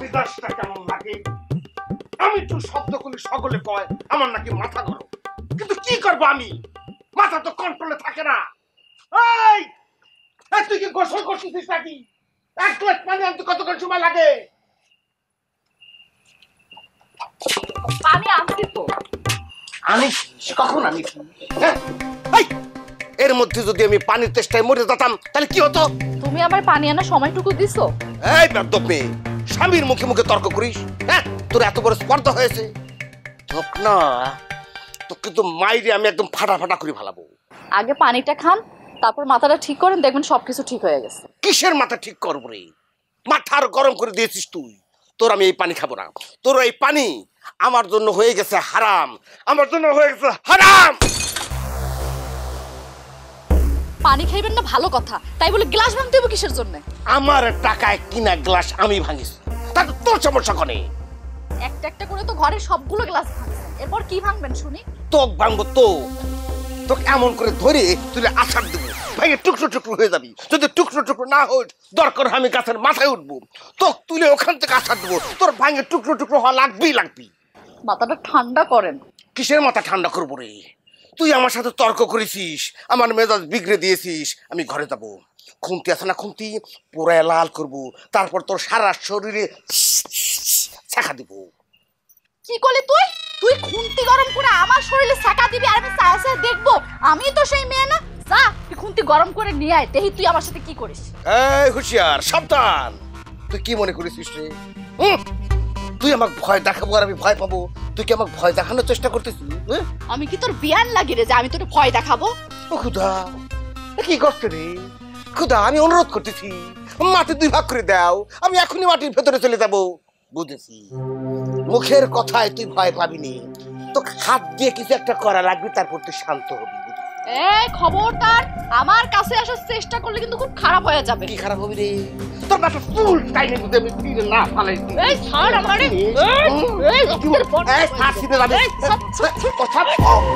মেজাজটা কেমন লাগে? আমি তো শব্দ করলে সকলে কয় আমার নাকি মাথা গরম, কিন্তু কি করবো আমি? মাথা তো কন্ট্রোলে থাকে না। এই এই, তুই কি গোসল করছিস নাকি? এক গ্লাস পানি আনতে কতক্ষণ সময় লাগে? পানি আনছি তো। আনিস কখন আনিস? হ্যাঁ, এই, এর মধ্যে যদি আমি পানির তেষ্টায় মরে যেতাম তাহলে কি হতো? তুমি আমার পানি আনার সময়টুকু দিছো? এই বেদ্যপ মেয়ে, স্বামীর মুখে মুখে তর্ক করিস? হ্যাঁ, তোর এত বড় স্পর্ধা হয়েছে? তোক না, তোকে তো মাইরে আমি একদম ফাটা ফাটা করে ফেলাবো। আগে পানিটা খান, তারপর মাথাটা ঠিক করেন, দেখবেন সবকিছু ঠিক হয়ে গেছে। কিসের মাথা ঠিক করবো রে? মাথার গরম করে দিয়েছিস তুই। তোর আমি এই পানি খাবো না। তোর এই পানি আমার জন্য হয়ে গেছে হারাম, আমার জন্য হয়ে গেছে হারাম। পানি খাইবেন না ভালো কথা, তাই বলে গ্লাস ভাঙতে হবে কিসের জন্য? আমার টাকায় কিনা গ্লাস আমি ভাঙিস, তাতে তোর সমস্যা কনে? একটা একটা করে তো ঘরে সবগুলো গ্লাস ভাঙছেন, এরপর কি ভাঙবেন শুনি? তোক ভাঙবো তো, তোকে এমন করে ধরে তুলে আছাড় দেবো, ভাইয়ে টুকরো টুকরো হয়ে যাবি। যদি টুকরো টুকরো না হয় দরকার আমি গাছের মাথায় উঠবো, তোক তুলে ওখান থেকে আছাড় দেবো, তোর ভাঙে টুকরো টুকরো হওয়া লাগবেই লাগবি। মাথাটা ঠান্ডা করেন। কিসের মাথা ঠান্ডা করবো রে? তুই আমার সাথে তর্ক করেছিস, আমার মেজাজ বিগড়ে দিয়েছিস। আমি ঘরে যাবো, খুন্তি আছে না খুন্তি, পোড়ায় লাল করবো, তারপর তোর সারা শরীরে ছাকা দিব। কি করলি তুই? তুই খুন্তি গরম করে আমার শরীরে ছাকা দিবি আর আমি চায়া চায়া দেখবো? আমি তো সেই মেয়ে না। যা, তুই খুন্তি গরম করে নিয়ে আয়, দেখি তুই আমার সাথে কি করিস। এই হুঁশিয়ার, সাবধান। তুই কি মনে করেছিস রে? তুই আমাকে ভয় দেখাবো আর আমি ভয় পাবো? তুই কি আমাকে ভয় দেখানোর চেষ্টা করতেছিস? আমি কি তোর বিয়ান লাগি রে যে আমি তোর ভয় দেখাবো? ও খুদা, কি করছে রে? খুদা, আমি অনুরোধ করতেছি, মাটি 2 ভাগ করে দাও, আমি এখনই মাটির ভেতরে চলে যাব। বুঝেছি, মুখের কথায় তুই ভয় পাবিনি, তোকে হাত দিয়ে কিছু একটা করা লাগবে, তারপর তুই শান্ত হবি। এই খবরদার, আমার কাছে আসার চেষ্টা করলে কিন্তু খুব খারাপ হয়ে যাবে। কি খারাপ হবে রে? তোর কাছে ফুল টাইমে যদি আমি ফিরে না ফালাই দিই। এই ছাড় আমারে। এই রক্তের পট। এই ফাঁসি দে যাবে। কথা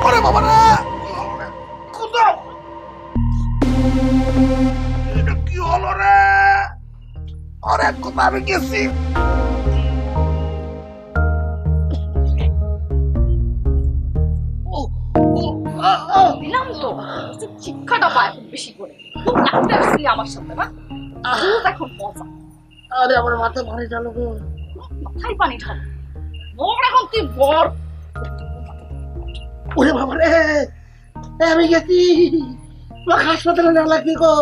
ওরে বাবা রে, খুদা, এটা কি হলো রে? আরে কোথা আমি গেছি? দিলাম তো, শিক্ষাটা পায় খুব বেশি করে। খুব লাগতে আসছিলি আমার সাথে না? খুব এখন মজা। আরে আমার মাথা ভারী গেল গো। মাথায় পানি ঢাল। মর এখন তুই মর। ওরে বাবা রে, আমি গেছি, আমাকে হাসপাতালে না লাগবে গো।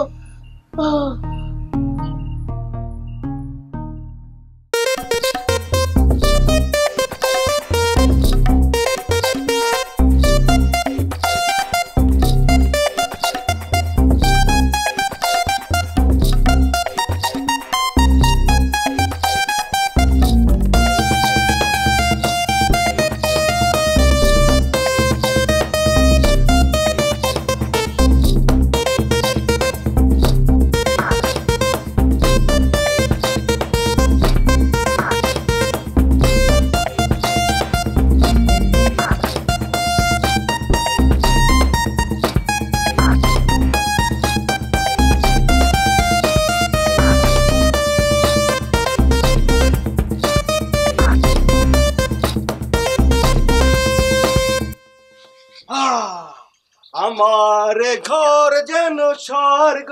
আমার ঘর যেন স্বর্গ।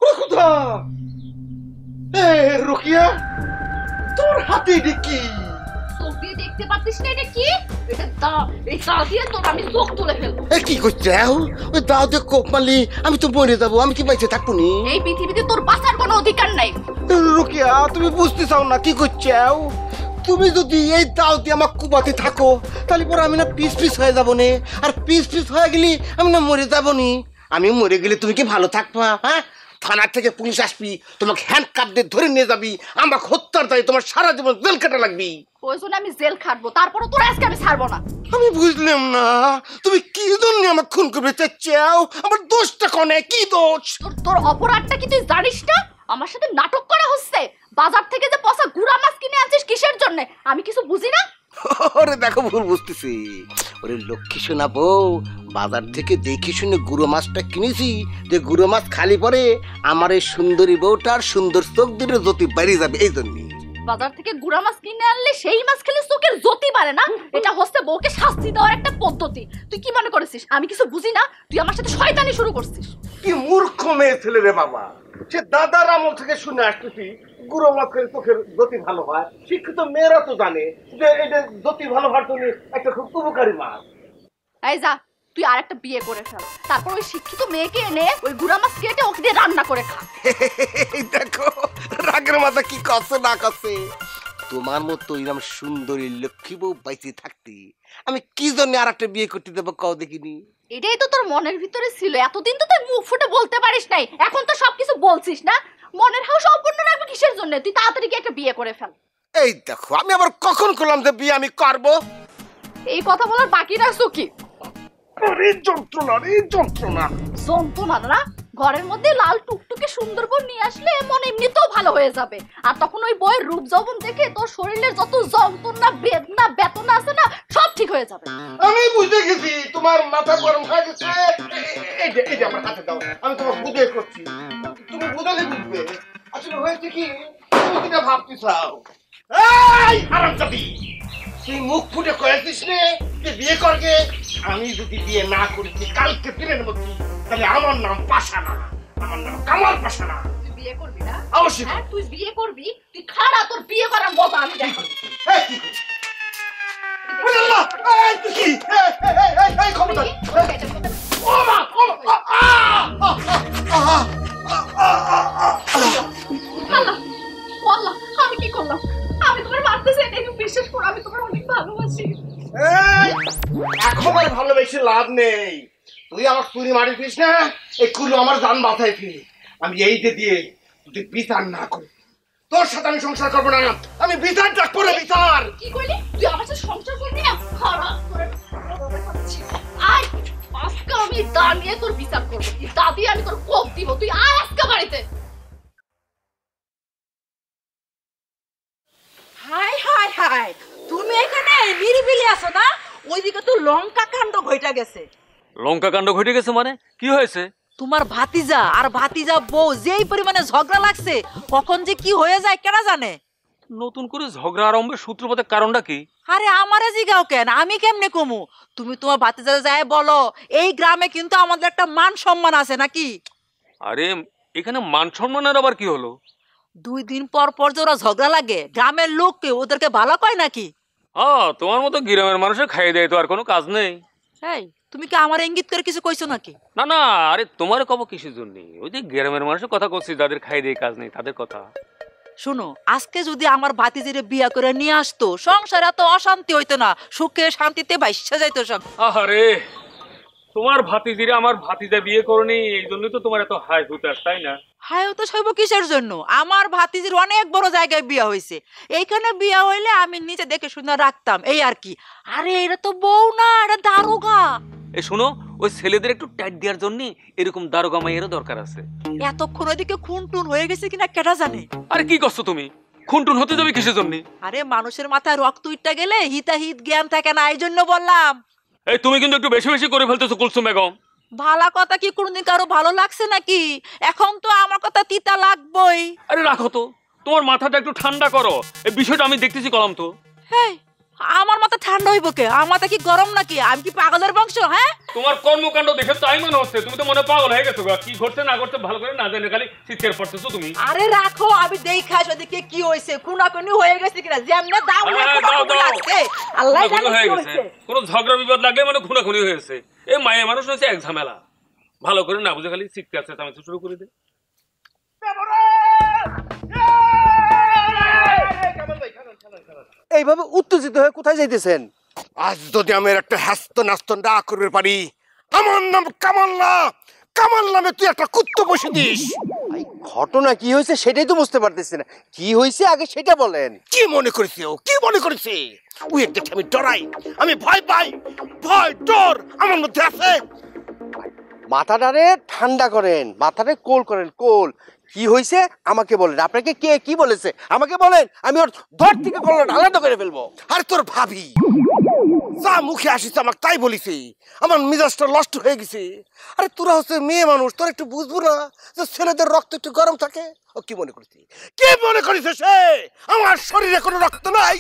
কোথা রুকিয়া, তোর হাতে কি? চোখ দিয়ে দেখতে পাচ্ছিস না এটা কি? এটা দা, এই দা দিয়ে তোর আমি চোখ তুলে ফেলবো। কি করছে? ওই দাও দিয়ে কোপ মারলি আমি তো মরে যাবো, আমি কি বাইচে থাকবো নি? এই পৃথিবীতে তোর বাঁচার কোনো অধিকার নাই। রুকিয়া, তুমি বুঝতে চাও না কি করছে? তুমি যদি এই দাও দিয়ে আমার কুবাতে থাকো তাহলে পরে আমি না পিস পিস হয়ে যাবো নে, আর পিস পিস হয়ে গেলি আমি না মরে যাবো নি। আমি মরে গেলে তুমি কি ভালো থাকবা? হ্যাঁ, থানা থেকে পুলিশ আসবি, তোমাকে হ্যান্ডকাপ দিয়ে ধরে নিয়ে যাবি, আমাকে হত্যার দায়ে তোমার সারা জীবন জেল কাটা লাগবি। ওই জন্য আমি জেল খাটবো, তারপরও তোর আজকে আমি ছাড়বো না। আমি বুঝলাম না তুমি কি জন্য আমার খুন করবে চাচ্ছাও? আমার দোষটা কোনে? কি দোষ? তোর অপরাধটা কি তুই জানিস না? আমার সাথে নাটক করা হচ্ছে। বাজার থেকে যে পচা গুড়া মাছ কিনে আনছিস কিসের জন্য? আমি কিছু বুঝি না। ওরে দেখো ভুল বুঝতেছি। ওরে লক্ষ্মী সোনা বউ, বাজার থেকে দেখে শুনে গুঁড়ো মাছটা কিনেছি, যে গুঁড়ো মাছ খালি পরে আমার এই সুন্দরী বউটার সুন্দর চোখ দুটো জ্যোতি বেরিয়ে যাবে, এই জন্যই। বাজার থেকে গুড়া মাছ কিনে আনলে সেই মাছ খেলে চোখের জ্যোতি বাড়ে না? এটা হচ্ছে বউকে শাস্তি দেওয়ার একটা পদ্ধতি। তুই কি মনে করেছিস আমি কিছু বুঝি না? তুই আমার সাথে শয়তানি শুরু করছিস। কি মূর্খ মেয়ে ছেলে রে বাবা, সে দাদার আমল থেকে শুনে আসতেছি গুঁড়ো মাছ খেলে চোখের জ্যোতি ভালো হয়। শিক্ষিত মেয়েরা তো জানে যে এটা জ্যোতি ভালো হওয়ার জন্য একটা খুব উপকারী মাছ। এই যা, তুই আর একটা বিয়ে করে ফেল, তারপর ওই শিক্ষিত মেয়েকে এনে ওই গুড়া মাছ কেটে ওকে দিয়ে রান্না করে খা। দেখো রাগের মাথা কি করছে না করছে। তোমার মতো এরকম সুন্দরী লক্ষ্মী বউ বাইচে থাকতে আমি কি জন্য আর একটা বিয়ে করতে দেবো কও দেখিনি? এটাই তো তোর মনের ভিতরে ছিল, এতদিন তো তুই মুখ ফুটে বলতে পারিস নাই, এখন তো সবকিছু বলছিস না। মনের হাউস অপূর্ণ রাখবি কিসের জন্য? তুই তাড়াতাড়ি গিয়ে একটা বিয়ে করে ফেল। এই দেখো আমি আবার কখন করলাম যে বিয়ে আমি করবো? এই কথা বলার বাকি রাখছো কি? আরে যন্ত্রণা রে যন্ত্রণা। যন্ত্রণা না? ঘরের মধ্যে লাল টুকটুকে সুন্দর বউ নিয়ে আসলে মন এমনিতেও ভালো হয়ে যাবে। আর তখন ওই বউয়ের রূপ যৌবন দেখে তোর শরীরের যত যন্ত্রণা বেদনা বেতনা আছে না সব ঠিক হয়ে যাবে। আমি বুঝতে গেছি তোমার মাথা গরম হয়ে গেছে। এই যে আমার হাতে দাও, আমি তোমার বুঝে করছি, তুমি বুঝালে বুঝবে। আসলে হয়েছে কি, তুমি কিনা ভাবতে চাও। এই হারামজাদি, তুই মুখ ফুটে কয়েছিস নে যে বিয়ে করবে। আমি যদি বিয়ে না করেছি কালকে ফিরের মধ্যে, তাহলে আমার নাম পাশানা, আমার নাম কামাল পাশানা। তুই বিয়ে করবি না? অবশ্যই। হ্যাঁ তুই বিয়ে করবি, তুই খাড়া, তোর বিয়ে করার মজা আমি দেখাবো। এই কি করছিস? ওরে আল্লাহ, এই তুই কি? এই খবরদার। ও মা, ও মা, আল্লাহ, আমি কি করলাম? আমি তোমার মারতে চাই না, তুমি বিশ্বাস করো, আমি তোমার অনেক ভালোবাসি। এখন আর ভালোবেসে লাভ নেই। তুই আমার চুরি মারিস না, এই কুলো আমার জান বাঁচাইছি। আমি এই যে দিয়ে তুই বিচার না করে তোর সাথে আমি সংসার করবো না। আমি বিচার ডাকবো না, বিচার। কি কইলি? তুই আমার সাথে সংসার করবি না? খারাপ করে আয়, আজকে আমি দা নিয়ে তোর বিচার করবো। এই দা দিয়ে আমি তোর কোপ দিব। তুই আয় আজকে বাড়িতে। হাই হাই হাই, তুমি এখানে নিরিবিলি আছো না? ওইদিকে তো লঙ্কা কাণ্ড ঘটে গেছে। লঙ্কা কাণ্ড ঘটে গেছে মানে কি হয়েছে? তোমার ভাতিজা আর ভাতিজা বউ যেই পরিমাণে ঝগড়া লাগছে, কখন যে কি হয়ে যায় কেনা জানে। নতুন করে ঝগড়া আরম্ভের সূত্রপাতের কারণটা কি? আরে আমারে জিগাও কেন, আমি কেমনে কমু? তুমি তোমার ভাতিজা যায় বলো, এই গ্রামে কিন্তু আমাদের একটা মান সম্মান আছে নাকি? আরে এখানে মান সম্মানের আবার কি হলো? 2 দিন পর পর যে ওরা ঝগড়া লাগে, গ্রামের লোককে ওদেরকে ভালো কয় নাকি? তোমার মতো গ্রামের মানুষের খাইয়ে দেয় তো আর কোনো কাজ নেই। এই তুমি কি আমার ইঙ্গিত করে কিছু কইছো নাকি? না না, আরে তোমার কব কিসের জন্য? ওই যে গ্রামের মানুষের কথা করছি, যাদের খাই দিয়ে কাজ নেই তাদের কথা। শোনো, আজকে যদি আমার ভাতিজিরে বিয়া করে নিয়ে আসতো, সংসারে এত অশান্তি হইতো না, সুখে শান্তিতে বাইসা যাইতো সব। আরে তোমার ভাতিজিরে আমার ভাতিজা বিয়ে করনি, এই জন্যই তো তোমার এত হাই হুতাশ, তাই না? হায় তো সইব কিসের জন্য? আমার ভাতিজির অনেক বড় জায়গায় বিয়া হয়েছে, এইখানে বিয়া হইলে আমি নিজে দেখে শুনে রাখতাম, এই আর কি। আরে এটা তো বউ না, এটা দারোগা। এই শোনো, ওই ছেলেদের একটু টাইট দেওয়ার জন্য এরকম দারোগা মাইয়েরও দরকার আছে। এতক্ষণ ওইদিকে খুন টুন হয়ে গেছে কিনা কেটা জানে। আরে কি করছো তুমি? খুনটুন হতে যাবে কিসের জন্য? আরে মানুষের মাথায় রক্ত উঠতে গেলে হিতাহিত জ্ঞান থাকে না, এই জন্য বললাম। এই তুমি কিন্তু একটু বেশি বেশি করে ফেলতেছো কুলসুম বেগম। ভালা কথা কি কোনদিন কারো ভালো লাগছে নাকি? এখন তো আমার কথা তিতা লাগবই। আরে রাখো তো, তোমার মাথাটা একটু ঠান্ডা করো। এই বিষয়টা আমি দেখতেছি কলম তো। হেই, আমার মাথা ঠান্ডা হইব কে? আমার মাথা কি গরম নাকি? আমি কি পাগলের বংশ? হ্যাঁ, তোমার কর্মকাণ্ড দেখে তাই মনে হচ্ছে তুমি তো মনে পাগল হয়ে গেছো। কি ঘটছে না ঘটছে ভালো করে না জানে খালি চিৎকার করতেছো তুমি। আরে রাখো, আমি দেখাই ওদিকে কি হইছে, খুনাখুনি হয়ে গেছে কিনা। যেমনে দাও লাগছে, আল্লাহ জানে কি হইছে। কোনো ঝগড়া বিবাদ লাগলে মানে খুনাখুনি হয়েছে। এই মায়ে মানুষ হচ্ছে এক ঝামেলা, ভালো করে না বুঝে খালি চিৎকার চেঁচামেচি শুরু করে দে। এইভাবে উত্তেজিত হয়ে কোথায় যাইতেছেন? আজ যদি আমি একটা হ্যাস্ত ন্যাস্ত না করতে পারি, আমার নাম কামাল না, কামাল নামে তুই একটা কুত্তো বসে দিস। ঘটনা কি হয়েছে সেটাই তো বুঝতে পারতেছি না। কি হয়েছে আগে সেটা বলেন। কি মনে করেছে ও? কি মনে করেছে? ওই দেখে আমি ডরাই, আমি ভয় পাই। ভয় ডর আমার মধ্যে আছে। মাথাটারে ঠান্ডা করেন, মাথাটা কোল করেন, কোল। কি হয়েছে আমাকে বলেন, আপনাকে কে কি বলেছে আমাকে বলেন, আমি ওর ধর থেকে কলটা আলাদা করে ফেলবো। আরে তোর ভাবি যা মুখে আসিস আমাকে তাই বলিছে, আমার মিজাজটা নষ্ট হয়ে গেছে। আরে তোরা হচ্ছে মেয়ে মানুষ, তোরা একটু বুঝবো না যে ছেলেদের রক্ত একটু গরম থাকে? ও কি মনে করছি, কি মনে করিস সে আমার শরীরে কোনো রক্ত নাই?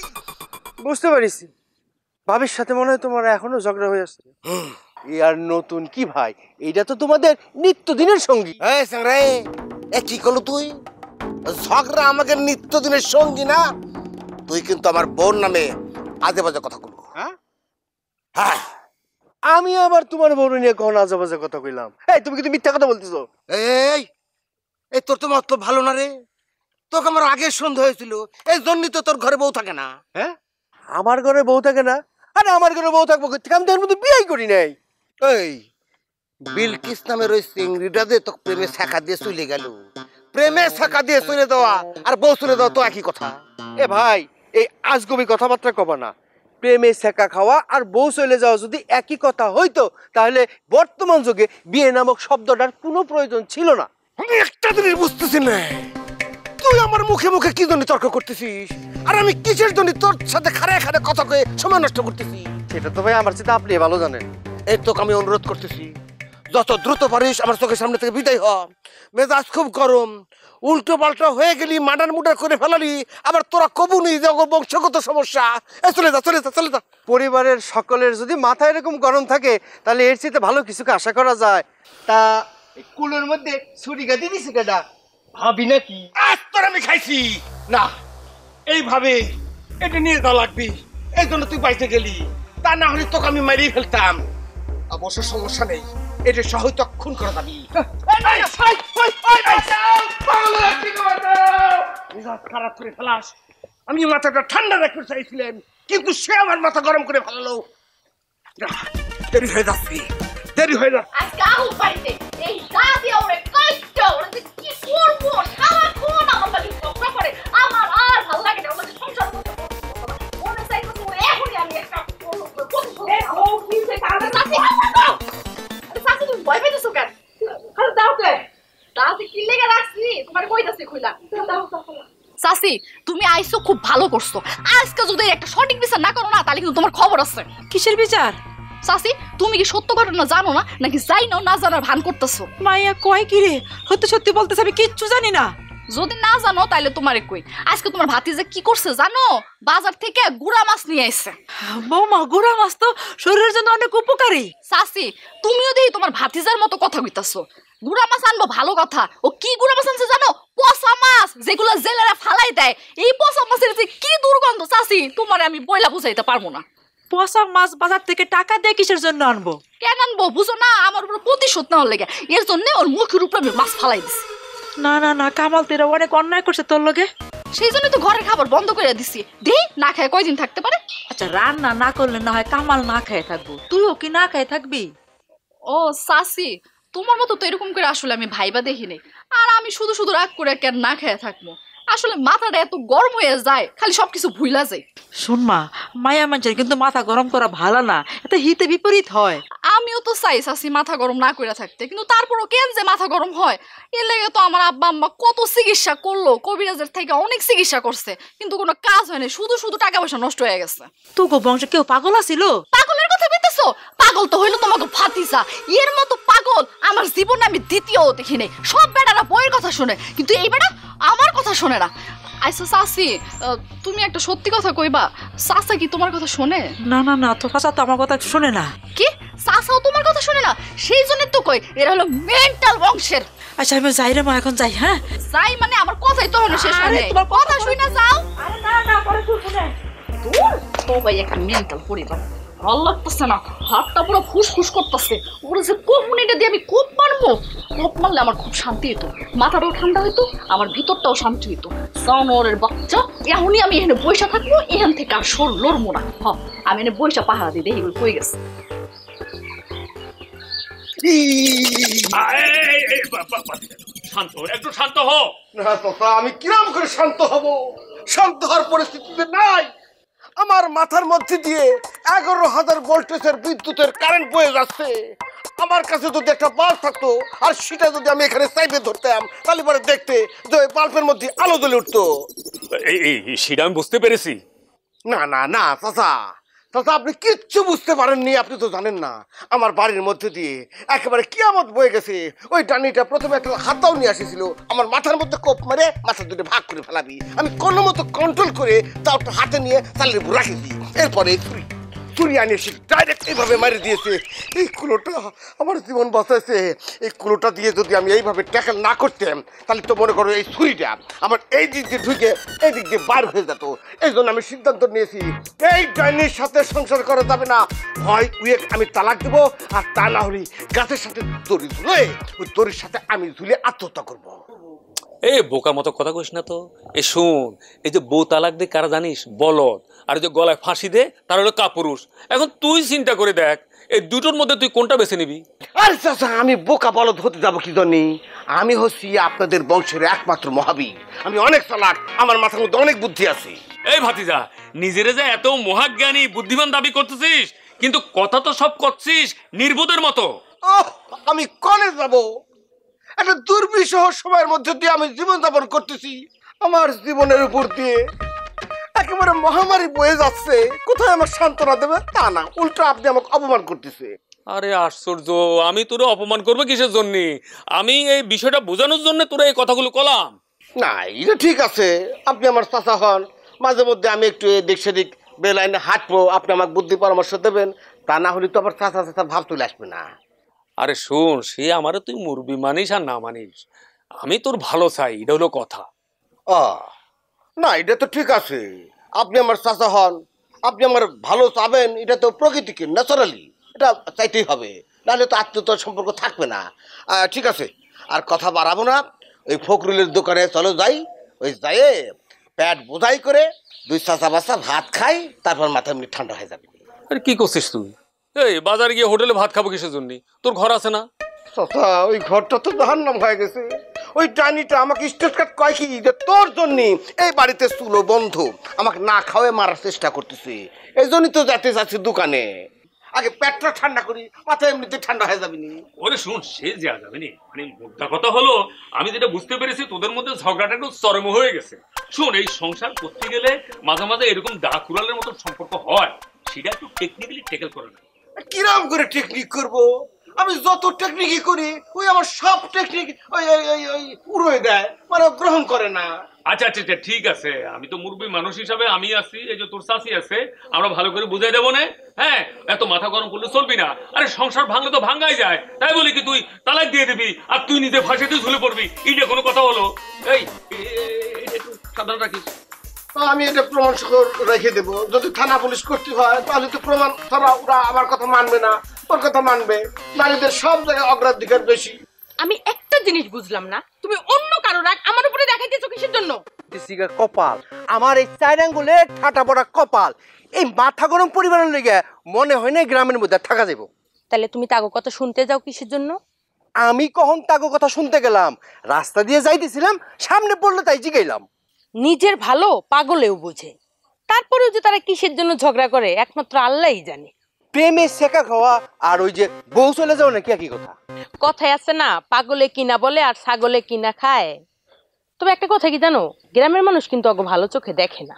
বুঝতে পারিছি, ভাবির সাথে মনে হয় তোমার এখনো ঝগড়া হয়ে আসছে। এ আর নতুন কি ভাই, এইটা তো তোমাদের নিত্যদিনের সঙ্গী। এই স্যাংরে, এ কি করলো তুই? ঝগড়া আমাকে নিত্যদিনের সঙ্গী না, তুই কিন্তু আমার বোন নামে আজে বাজে কথা বলবো। হ্যাঁ, হ্যাঁ, আমি আবার তোমার বড় নিয়ে কখন আজে বাজে কথা কইলাম? এই তুমি কিন্তু মিথ্যা কথা বলতেছো। এই এই তোর তো মতলব ভালো না রে, তোকে আমার আগে সন্দেহ হয়েছিল, এই জন্যই তো তোর ঘরে বউ থাকে না। হ্যাঁ, আমার ঘরে বউ থাকে না? আরে আমার ঘরে বউ থাকবো কোথা থেকে? আমি তো এর মধ্যে বিয়েই করি নাই। এই বিলকিস নামের ওই চিংড়িটা দিয়ে তোকে প্রেমে শাখা দিয়ে চলে গেল, প্রেমে শাখা দিয়ে চলে দেওয়া আর বউ চলে দেওয়া তো একই কথা। এ ভাই, এই আজগবি কথাবার্তা কবা না। প্রেমে সেকা খাওয়া আর বউ চলে যাওয়া যদি একই কথা হইতো, তাহলে বর্তমান যুগে বিয়ে নামক শব্দটার কোনো প্রয়োজন ছিল না। আমি একটা জিনিস বুঝতেছি না, তুই আমার মুখে মুখে কি জন্য তর্ক করতেছিস, আর আমি কিসের জন্য তোর সাথে খাড়ায় খাড়ায় কথা কয়ে সময় নষ্ট করতেছি? সেটা তো ভাই আমার সাথে আপনি ভালো জানেন। এই তোকে আমি অনুরোধ করতেছি, যত দ্রুত পারিস আমার চোখের সামনে থেকে বিদায় হ। মেজাজ খুব গরম, উল্টো পাল্টা হয়ে গেলি, মার্ডার মুডার করে ফেলালি, আবার তোরা কবু নেই যে বংশগত সমস্যা। চলে যা চলে যা চলে যা। পরিবারের সকলের যদি মাথা এরকম গরম থাকে, তাহলে এর চেয়ে ভালো কিছুকে আশা করা যায়। তা কুলোর মধ্যে ছুরি গাদি দিছে কেডা, ভাবি নাকি? আজ তোর আমি খাইছি না, এইভাবে এটা নিয়ে যাওয়া লাগবি, এই জন্য তুই বাইতে গেলি, তা না হলে তোকে আমি মারিয়ে ফেলতাম। অবশ্য সমস্যা নেই, এটা সহজ খুন করা যাবি। খারাপ করে ফেলাস, আমি মাথাটা ঠান্ডা রাখতে চাইছিলাম, কিন্তু সে আমার মাথা গরম করে ফেলালো। দেরি হয়ে যাচ্ছে, দেরি হয়ে যাচ্ছে। আজকে আহুল বাড়িতে এই গা দিয়ে ওরে কাইটা ওরে যে কি করবো, সারাক্ষণ আমার বাড়ি ঝগড়া করে, আমার আর ভালো লাগে না। আমাকে সংসার করতে মনে চাইতো তো এখনই আমি একটা তুমি ভয় পেতেছো কেন? দাও কে দাদি কি লেগে রাখছি তোমার কইতাছি খুইলা চাচি, তুমি আইসো খুব ভালো করছো। আজকে যদি একটা সঠিক বিচার না করো না, তাহলে কিন্তু তোমার খবর আছে। কিসের বিচার? চাচি, তুমি কি সত্য ঘটনা জানো না, নাকি যাই না জানার ভান করতেছো? মাইয়া কয় কি রে? সত্যি সত্যি বলতেছে আমি কিচ্ছু জানি না। যদি না জানো তাহলে তোমারে কই, আজকে তোমার ভাতিজা কি করছে জানো? বাজার থেকে গুড়া মাছ নিয়ে আইছে। বৌমা, গুড়া মাছ তো শরীরের জন্য অনেক উপকারী। চাচি, তুমিও দেখি তোমার ভাতিজার মতো কথা কইতাছো। গুড়া মাছ আনবো ভালো কথা, ও কি গুড়া মাছ আনছে জানো? পচা মাছ, যেগুলো জেলেরা ফালাই দেয়। এই পচা মাছের যে কি দুর্গন্ধ চাচি, তোমারে আমি বইলা বুঝাইতে পারবো না। পচা মাছ বাজার থেকে টাকা দিয়ে কিসের জন্য আনবো? কেন আনবো বুঝো না? আমার উপর প্রতিশোধ নেওয়ার লেগে। এর জন্য ওর মুখের উপরে আমি মাছ ফালাই দিছি। না না না, কামাল তেরা অনেক অন্যায় করছে তোর লগে। সেই জন্য তো ঘরের খাবার বন্ধ করে দিছি। দেই না খায় কয়দিন থাকতে পারে? আচ্ছা, রান্না না করলে না হয় কামাল না খেয়ে থাকবো, তুইও কি না খেয়ে থাকবি? ও চাচি, তোমার মতো তো এরকম করে আসলে আমি ভাইবা দেখিনি। আর আমি শুধু শুধু রাগ করে কেন না খেয়ে থাকবো? আসলে মাথাটা এত গরম হয়ে যায়, খালি সবকিছু ভুইলা যায়। শোন মা, মায়া মানুষের কিন্তু মাথা গরম করা ভালো না, এটা হিতে বিপরীত হয়। আমিও তো চাই চাচি মাথা গরম না করে থাকতে, কিন্তু তারপরও কেন যে মাথা গরম হয়? এর লেগে তো আমার আব্বা আম্মা কত চিকিৎসা করলো, কবিরাজের থেকে অনেক চিকিৎসা করছে, কিন্তু কোনো কাজ হয়নি, শুধু শুধু টাকা পয়সা নষ্ট হয়ে গেছে। তোকে বংশ কেউ পাগল আছিল? পাগলের কথা বলতেছো? পাগল তো হইলো তোমাকে ভাতিজা। এর মতো পাগল আমার জীবনে আমি দ্বিতীয় দেখি নাই। সব বেটারা বইয়ের কথা শুনে, কিন্তু এই বেটা আমার কথা শোনে না। আচ্ছা চাচি, তুমি একটা সত্যি কথা কইবা, চাচা কি তোমার কথা শোনে? না না না, তো চাচা তো আমার কথা শোনে না। কি? চাচাও তোমার কথা শোনে না? সেই জন্য তো কই এরা হলো মেন্টাল বংশের। আচ্ছা আমি যাই রে মা, এখন যাই। হ্যাঁ যাই মানে আমার কথাই তো হলো শেষ হয় নাই। তোমার কথা শুই না যাও। আরে না না, পরে শুনে। ও ভাই, একটা মেন্টাল পরিবার, ভালো লাগতেছে না। হাতটা পুরো ফুসফুস করতেছে। ওরা যে কোপ মিনিটে দিয়ে আমি কোপ মারবো, কোপ মারলে আমার খুব শান্তি হইতো, মাথাটাও ঠান্ডা হইতো, আমার ভিতরটাও শান্তি হইতো। জানোয়ারের বাচ্চা, এখনই আমি এখানে বইসা থাকবো, এখান থেকে আর সর লড়বো না। আমি এনে বইসা পাহারা দিয়ে দেখি কই গেছে। শান্ত, একটু শান্ত হো। না চাচা, আমি কিরম করে শান্ত হব? শান্ত হওয়ার পরিস্থিতিতে নাই। আমার মাথার মধ্যে দিয়ে 11,000 ভোল্টেজের বিদ্যুতের কারেন্ট বয়ে যাচ্ছে। আমার কাছে যদি একটা বাল্ব থাকতো আর সেটা যদি আমি এখানে চাইপে ধরতাম তাহলে পরে দেখতে যে ওই বাল্বের মধ্যে আলো জ্বলে উঠতো। সেটা আমি বুঝতে পেরেছি। না না না চাচা, চাচা আপনি কিচ্ছু বুঝতে পারেননি। আপনি তো জানেন না আমার বাড়ির মধ্যে দিয়ে একেবারে কিয়ামত বয়ে গেছে। ওই ডানিটা প্রথমে একটা হাতাও নিয়ে আসেছিল, আমার মাথার মধ্যে কোপ মারে মাথা দুটো ভাগ করে ফেলাবি। আমি কোনো মতো কন্ট্রোল করে তাও একটা হাতে নিয়ে চালের উপর রাখেছি। এরপরে ছুরি আনিয়ে সে ডাইরেক্ট এইভাবে মারি দিয়েছে। এই কুলোটা আমার জীবন বাঁচাইছে। এই কুলোটা দিয়ে যদি আমি এইভাবে ট্যাকেল না করতাম তাহলে তো মনে করো এই ছুরিটা আমার এই দিক দিয়ে ঢুকে এই দিক দিয়ে বার হয়ে যেত। এই জন্য আমি সিদ্ধান্ত নিয়েছি এই ডাইনির সাথে সংসার করা যাবে না। হয় উইয়ে আমি তালাক দেবো, আর তা না হলে গাছের সাথে দড়ি ঝুলে ওই দড়ির সাথে আমি ঝুলে আত্মহত্যা করবো। এই বোকা মতো কথা কইস না তো। এই শোন, এই যে বউ তালাক দে কারা জানিস? বলদ। আর এই যে গলায় ফাঁসি দে তার হলো কাপুরুষ। এখন তুই চিন্তা করে দেখ এই দুটোর মধ্যে তুই কোনটা বেছে নিবি? আরে চাচা আমি বোকা বলদ হতে যাবো কি জন্যে? আমি হচ্ছি আপনাদের বংশের একমাত্র মহাবীর। আমি অনেক চালাক, আমার মাথার মধ্যে অনেক বুদ্ধি আছে। এই ভাতিজা, নিজেরে যে এত মহাজ্ঞানী বুদ্ধিমান দাবি করতেছিস, কিন্তু কথা তো সব করছিস নির্বোধের মতো। আমি কলেজ যাব, একটা দুর্বিষহ সময়ের মধ্যে দিয়ে আমি জীবনযাপন করতেছি। আমার জীবনের উপর দিয়ে একেবারে মহামারী বয়ে যাচ্ছে। কোথায় আমার সান্ত্বনা দেবে তা না, উল্টো আপনি আমাকে অপমান করতেছে। আরে আশ্চর্য, আমি তোরে অপমান করবো কিসের জন্য? আমি এই বিষয়টা বোঝানোর জন্য তোরা এই কথাগুলো কলাম। না এটা ঠিক আছে, আপনি আমার চাচা হন, মাঝে মধ্যে আমি একটু এদিক সেদিক বেলাইনে হাঁটবো, আপনি আমাকে বুদ্ধি পরামর্শ দেবেন। তা না হলে তো আবার চাচা চাচা ভাব চলে আসবে না। আরে শোন, সে আমারে তুই মুরবি মানিস আর না মানিস, আমি তোর ভালো চাই, এটা হলো কথা। না এটা তো ঠিক আছে, আপনি আমার চাচা হন, আপনি আমার ভালো চাবেন, এটা তো প্রকৃতিকে ন্যাচারালি এটা চাইতেই হবে, নাহলে তো আত্মীয়তার সম্পর্ক থাকবে না। ঠিক আছে, আর কথা বাড়াবো না। ওই ফখরুলের দোকানে চলো যাই, ওই যাইয়ে পেট বোঝাই করে দুই চাচা বাচ্চা ভাত খাই, তারপর মাথা এমনি ঠান্ডা হয়ে যাবে। আরে কি করছিস তুই? এই বাজারে গিয়ে হোটেলে ভাত খাবো কিসের জন্য? তোর ঘর আছে না? চাচা ওই ঘরটা তো জাহান্নাম হয়ে গেছে। ওই ডাইনিটা আমাকে স্টেট কাট কয় কি যে তোর জন্য এই বাড়িতে চুলো বন্ধ, আমাকে না খাওয়াই মারার চেষ্টা করতেছে। এই জন্যই তো যেতে যাচ্ছি দোকানে। আগে পেটটা ঠান্ডা করি, মাথা এমনিতে ঠান্ডা হয়ে যাবে নি। ওরে শুন, সে যাওয়া যাবে নি, মানে মোদ্দা কথা হলো আমি যেটা বুঝতে পেরেছি তোদের মধ্যে ঝগড়াটা একটু চরম হয়ে গেছে। শোন, এই সংসার করতে গেলে মাঝে মাঝে এরকম দা কুড়ালের মতো সম্পর্ক হয়, সেটা একটু টেকনিক্যালি টেকেল করে না। কিরম করে টেকনিক করব? আমি যত টেকনিকই করি ওই আমার সব টেকনিক ওই ওই ওই ওই উড়িয়ে দেয়, মানে গ্রহণ করে না। আচ্ছা আচ্ছা আচ্ছা, ঠিক আছে, আমি তো মুরব্বী মানুষ হিসাবে আমি আছি, এই যে তোর চাচি আছে, আমরা ভালো করে বুঝাই দেবো না। হ্যাঁ, এত মাথা গরম করলে চলবি না। আরে সংসার ভাঙলে তো ভাঙ্গাই যায়, তাই বলি কি তুই তালাক দিয়ে দিবি আর তুই নিজে ফাঁসিতে ঝুলে পড়বি? এইটা কোনো কথা হলো? এই একটু সাবধান রাখিস। আমি এটা প্রমাণ সহ রেখে দেবো, যদি থানা পুলিশ করতে হয় তাহলে তো প্রমাণ ছাড়া ওরা আমার কথা মানবে না, ওর কথা মানবে। নারীদের সব জায়গায় অগ্রাধিকার বেশি। আমি একটা জিনিস বুঝলাম না, তুমি অন্য কারো রাগ আমার উপরে দেখাইতেছো কিসের জন্য? কপাল আমার এই চার আঙ্গুলে ঠাটা পড়া কপাল, এই মাথা গরম পরিবারের লেগে মনে হয় না গ্রামের মধ্যে থাকা যাব। তাহলে তুমি তাগো কথা শুনতে যাও কিসের জন্য? আমি কখন তাগো কথা শুনতে গেলাম? রাস্তা দিয়ে যাইতেছিলাম, সামনে পড়লো তাই জিগাইলাম। নিজের ভালো পাগলেও বোঝে, তারপরেও যে তারা কিসের জন্য ঝগড়া করে একমাত্র আল্লাহই জানে। প্রেমে শেখা খাওয়া আর ওই যে বউ চলে যাও নাকি একই কথা। কথায় আছে না, পাগলে কিনা বলে আর ছাগলে কিনা খায়। তবে একটা কথা কি জানো, গ্রামের মানুষ কিন্তু অগো ভালো চোখে দেখে না।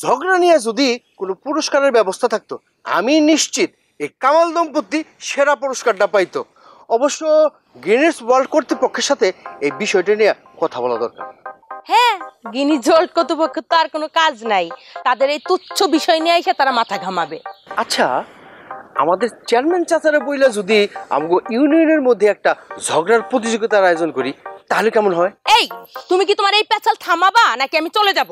ঝগড়া নিয়ে যদি কোনো পুরস্কারের ব্যবস্থা থাকতো, আমি নিশ্চিত এই কামাল দম্পতি সেরা পুরস্কারটা পাইতো। অবশ্য গিনেস ওয়ার্ল্ড কর্তৃপক্ষের সাথে এই বিষয়টা নিয়ে কথা বলা দরকার। হ্যাঁ, গিনিজ ওয়ার্ল্ড কর্তৃপক্ষ তো আর কোনো কাজ নাই, তাদের এই তুচ্ছ বিষয় নিয়ে এসে তারা মাথা ঘামাবে। আচ্ছা, আমাদের চেয়ারম্যান চাচারা বইলা যদি আমগো ইউনিয়নের মধ্যে একটা ঝগড়ার প্রতিযোগিতার আয়োজন করি তাহলে কেমন হয়? এই তুমি কি তোমার এই পেছাল থামাবা নাকি আমি চলে যাব?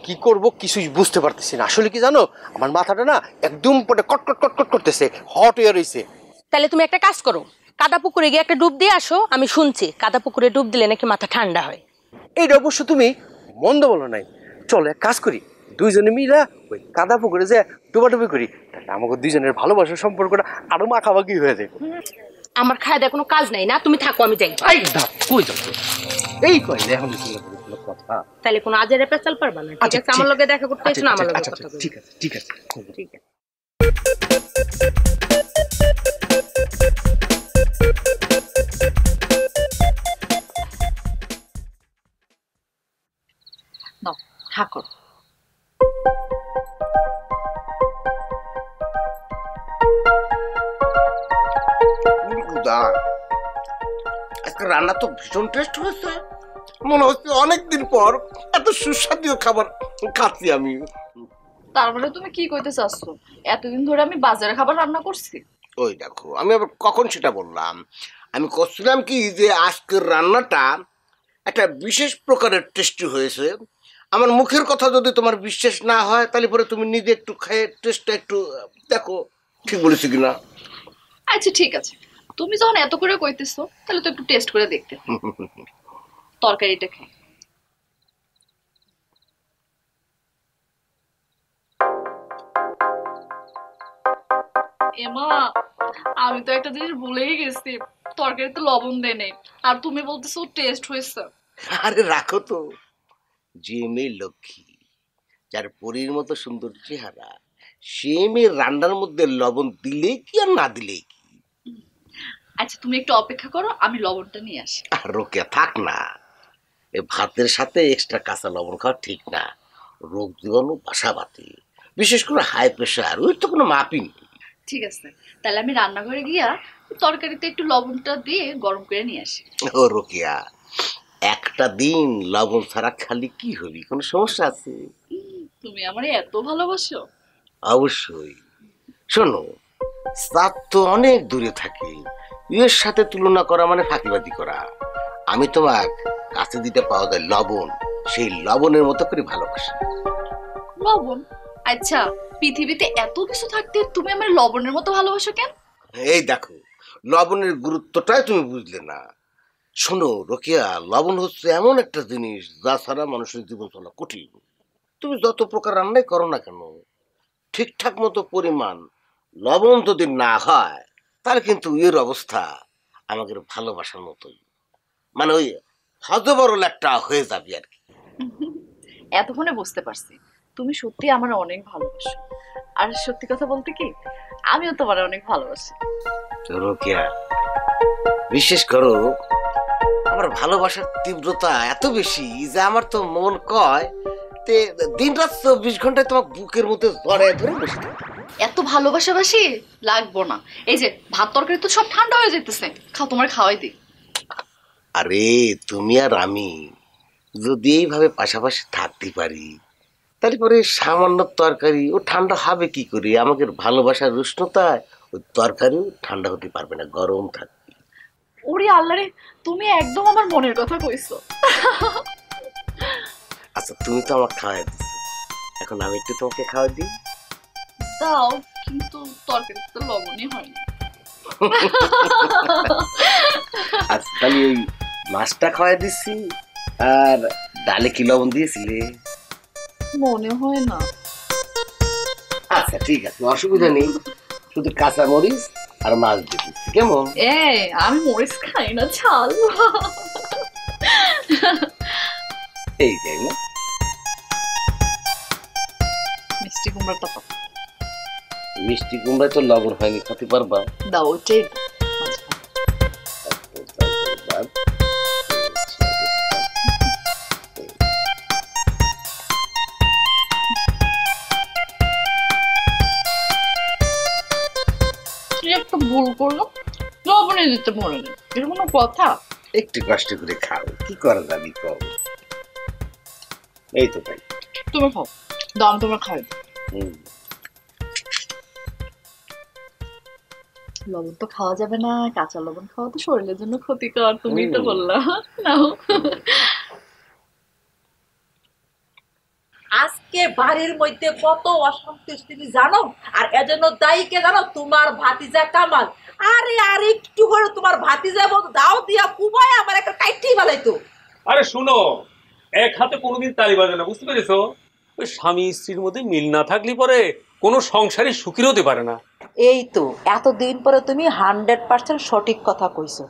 কি করব কিছুই বুঝতে পারতেছি না। আসলে কি জানো, আমার মাথাটা না একদম পড়ে কটকট কটকট করতেছে, হট হয়ে রইছে। তাহলে তুমি একটা কাজ করো, কাদা পুকুরে গিয়ে একটা ডুব দিয়ে আসো। আমি শুনছি কাদা পুকুরে ডুব দিলে নাকি মাথা ঠান্ডা হয়। এইটা অবশ্য তুমি মন্দ বলো নাই। চলো এক কাজ করি, দুইজনে মিলা ওই কাদা পুকুরে যে ডুবাডুবি করি, তাহলে আমাকে দুইজনের ভালোবাসার সম্পর্কটা আরো মাখামাখি হয়ে যায়। আমার খাওয়া দেওয়ার কোনো কাজ নাই না, তুমি থাকো, আমি যাই। কই যাচ্ছ? এই কইলে এখন কথা। তাহলে কোনো আজের পেছাল পারবা না, ঠিক আছে? আমার লগে দেখা করতে এসো না, আমার লগে কথা বলবো। ঠিক আছে ঠিক আছে ঠিক আছে। নাও ঠাকুর। আজকে রান্না তো ভীষণ টেস্ট হয়েছে, মনে হচ্ছে অনেকদিন পর এত সুস্বাদু খাবার খাচ্ছি আমি। তার মানে তুমি কি কইতে চাচ্ছ? এতদিন ধরে আমি বাজারে খাবার রান্না করছি? ওই দেখো, আমি আবার কখন সেটা বললাম? আমি করছিলাম কি যে আজকের রান্নাটা একটা বিশেষ প্রকারের টেস্টি হয়েছে। আমার মুখের কথা যদি তোমার বিশ্বাস না হয় তাহলে পরে তুমি নিজে একটু খেয়ে টেস্টটা একটু দেখো ঠিক বলেছি কিনা। আচ্ছা ঠিক আছে, তুমি যখন এত করে কইতেছো তাহলে তো একটু টেস্ট করে দেখতে। তরকারিটা খাই। এমা, আমি তো একটা জিনিস ভুলেই গেছি, তরকারিতে লবণ দেয় নেই, আর তুমি বলতেছো টেস্ট হয়েছে। আরে রাখো তো, যে মেয়ে লক্ষ্মী, যার পরীর মতো সুন্দর চেহারা, সে মেয়ে রান্নার মধ্যে লবণ দিলে কি আর না দিলে কি। আচ্ছা তুমি একটু অপেক্ষা করো, আমি লবণটা নিয়ে আসি। আর রোকে থাক না, এই ভাতের সাথে এক্সট্রা কাঁচা লবণ খাওয়া ঠিক না। রোগ জীবাণু বাসা বাতি, বিশেষ করে হাই প্রেশার, ওই তো কোনো মাপই নেই। ঠিক আছে, তাহলে আমি রান্নাঘরে গিয়া তরকারিতে একটু লবণটা দিয়ে গরম করে নিয়ে আসি। ও রোকিয়া, একটা দিন লবণ ছাড়া খালি কি হবি, কোনো সমস্যা আছে? তুমি আমারে এত ভালোবাসো? অবশ্যই। শোনো, চাঁদ তো অনেক দূরে থাকে, এর সাথে তুলনা করা মানে ফাঁকিবাজি করা। আমি তোমার কাছে দিতে পাওয়া যায় লবণ, সেই লবণের মতো করে ভালোবাসি। লবণ? আচ্ছা, পৃথিবীতে এত কিছু থাকতে তুমি আমার লবণের মতো ভালোবাসো কেন? এই দেখো, লবণের গুরুত্বটাই তুমি বুঝলে না। শোনো রোকিয়া, লবণ হচ্ছে এমন একটা জিনিস যা ছাড়া মানুষের জীবন চলা কঠিন। তুমি যত প্রকার রান্নাই করো না কেন, ঠিকঠাক মতো পরিমাণ লবণ যদি না হয় তাহলে কিন্তু এর অবস্থা আমাদের ভালোবাসার মতোই, মানে ওই হজবরল একটা হয়ে যাবে আর কি। এতক্ষণে বুঝতে পারছি তুমি সত্যি আমার অনেক ভালোবাসো। আর সত্যি কথা বলতে কি, আমিও তোমার অনেক ভালোবাসি। তো রোকিয়া, বিশেষ করো, আমার ভালোবাসার তীব্রতা এত বেশি যে আমার তো মন কয় তে দিন রাত 24 ঘন্টায় তোমার বুকের মধ্যে জড়ায় ধরে বসে থাকি। এত ভালোবাসাবাসি লাগবো না, এই যে ভাত তরকারি তো সব ঠান্ডা হয়ে যেতেছে, খাও, তোমার খাওয়াই দিই। আরে তুমি আর আমি যদি এইভাবে পাশাপাশি থাকতে পারি তাহলে পরে সামান্য তরকারি ও ঠান্ডা হবে কি করে? আমাদের ভালোবাসার উষ্ণতায় ওই তরকারিও ঠান্ডা হতে পারবে না, গরম থাকবে। ওরে আল্লাহরে, তুমি একদম আমার মনের কথা কইছো। আচ্ছা তুমি তো আমাকে খাওয়াই দিচ্ছ, এখন আমি একটু তোমাকে খাওয়াই দিই। দাও, কিন্তু তরকারিতে তো লবণই হয়নি। আচ্ছা তাহলে ওই মাছটা খাওয়াই দিচ্ছি, আর ডালে কি লবণ দিয়েছিলে? মনে হয় না। আচ্ছা ঠিক আছে, অসুবিধা নেই, শুধু কাঁচা মরিচ আর মাছ দিয়ে দিচ্ছি, কেমন? আমি মরিচ খাই না, ছাল। এই যাই না, মিষ্টি কুমড়াটা পাও। মিষ্টি কুমড়ায় তো লবণ হয়নি, খেতে পারবা? দাও ওটাই। একটা ভুল করলাম, লবণে দিতে মনে নেই, এর কোনো কথা? একটু কষ্ট করে খাও, কি করা যাবে কম। এই তো তাই। তুমি খাও, দাও আমি তোমার খাই। লবণ তো খাওয়া যাবে না, কাঁচা লবণ খাওয়া তো শরীরের জন্য ক্ষতিকর, তুমি তো বললা। নাও। আজকে বাড়ির মধ্যে কত অশান্তি তুমি জানো, আর এজন্য দায়ী কে জানো? তোমার ভাতিজা কামাল। আরে আর একটু করে তোমার ভাতিজা দাও দিয়া কুবায় আমার একটা টাইটেই বালাইতো। আরে শুনো, এক হাতে কোনোদিন তালি বাজে না, বুঝতে পেরেছো? ওই স্বামী স্ত্রীর মধ্যে মিল না থাকলে পরে কোনো সংসারই সুখী হতে পারে না। এই তো এতদিন পরে তুমি 100% সঠিক কথা কইছো।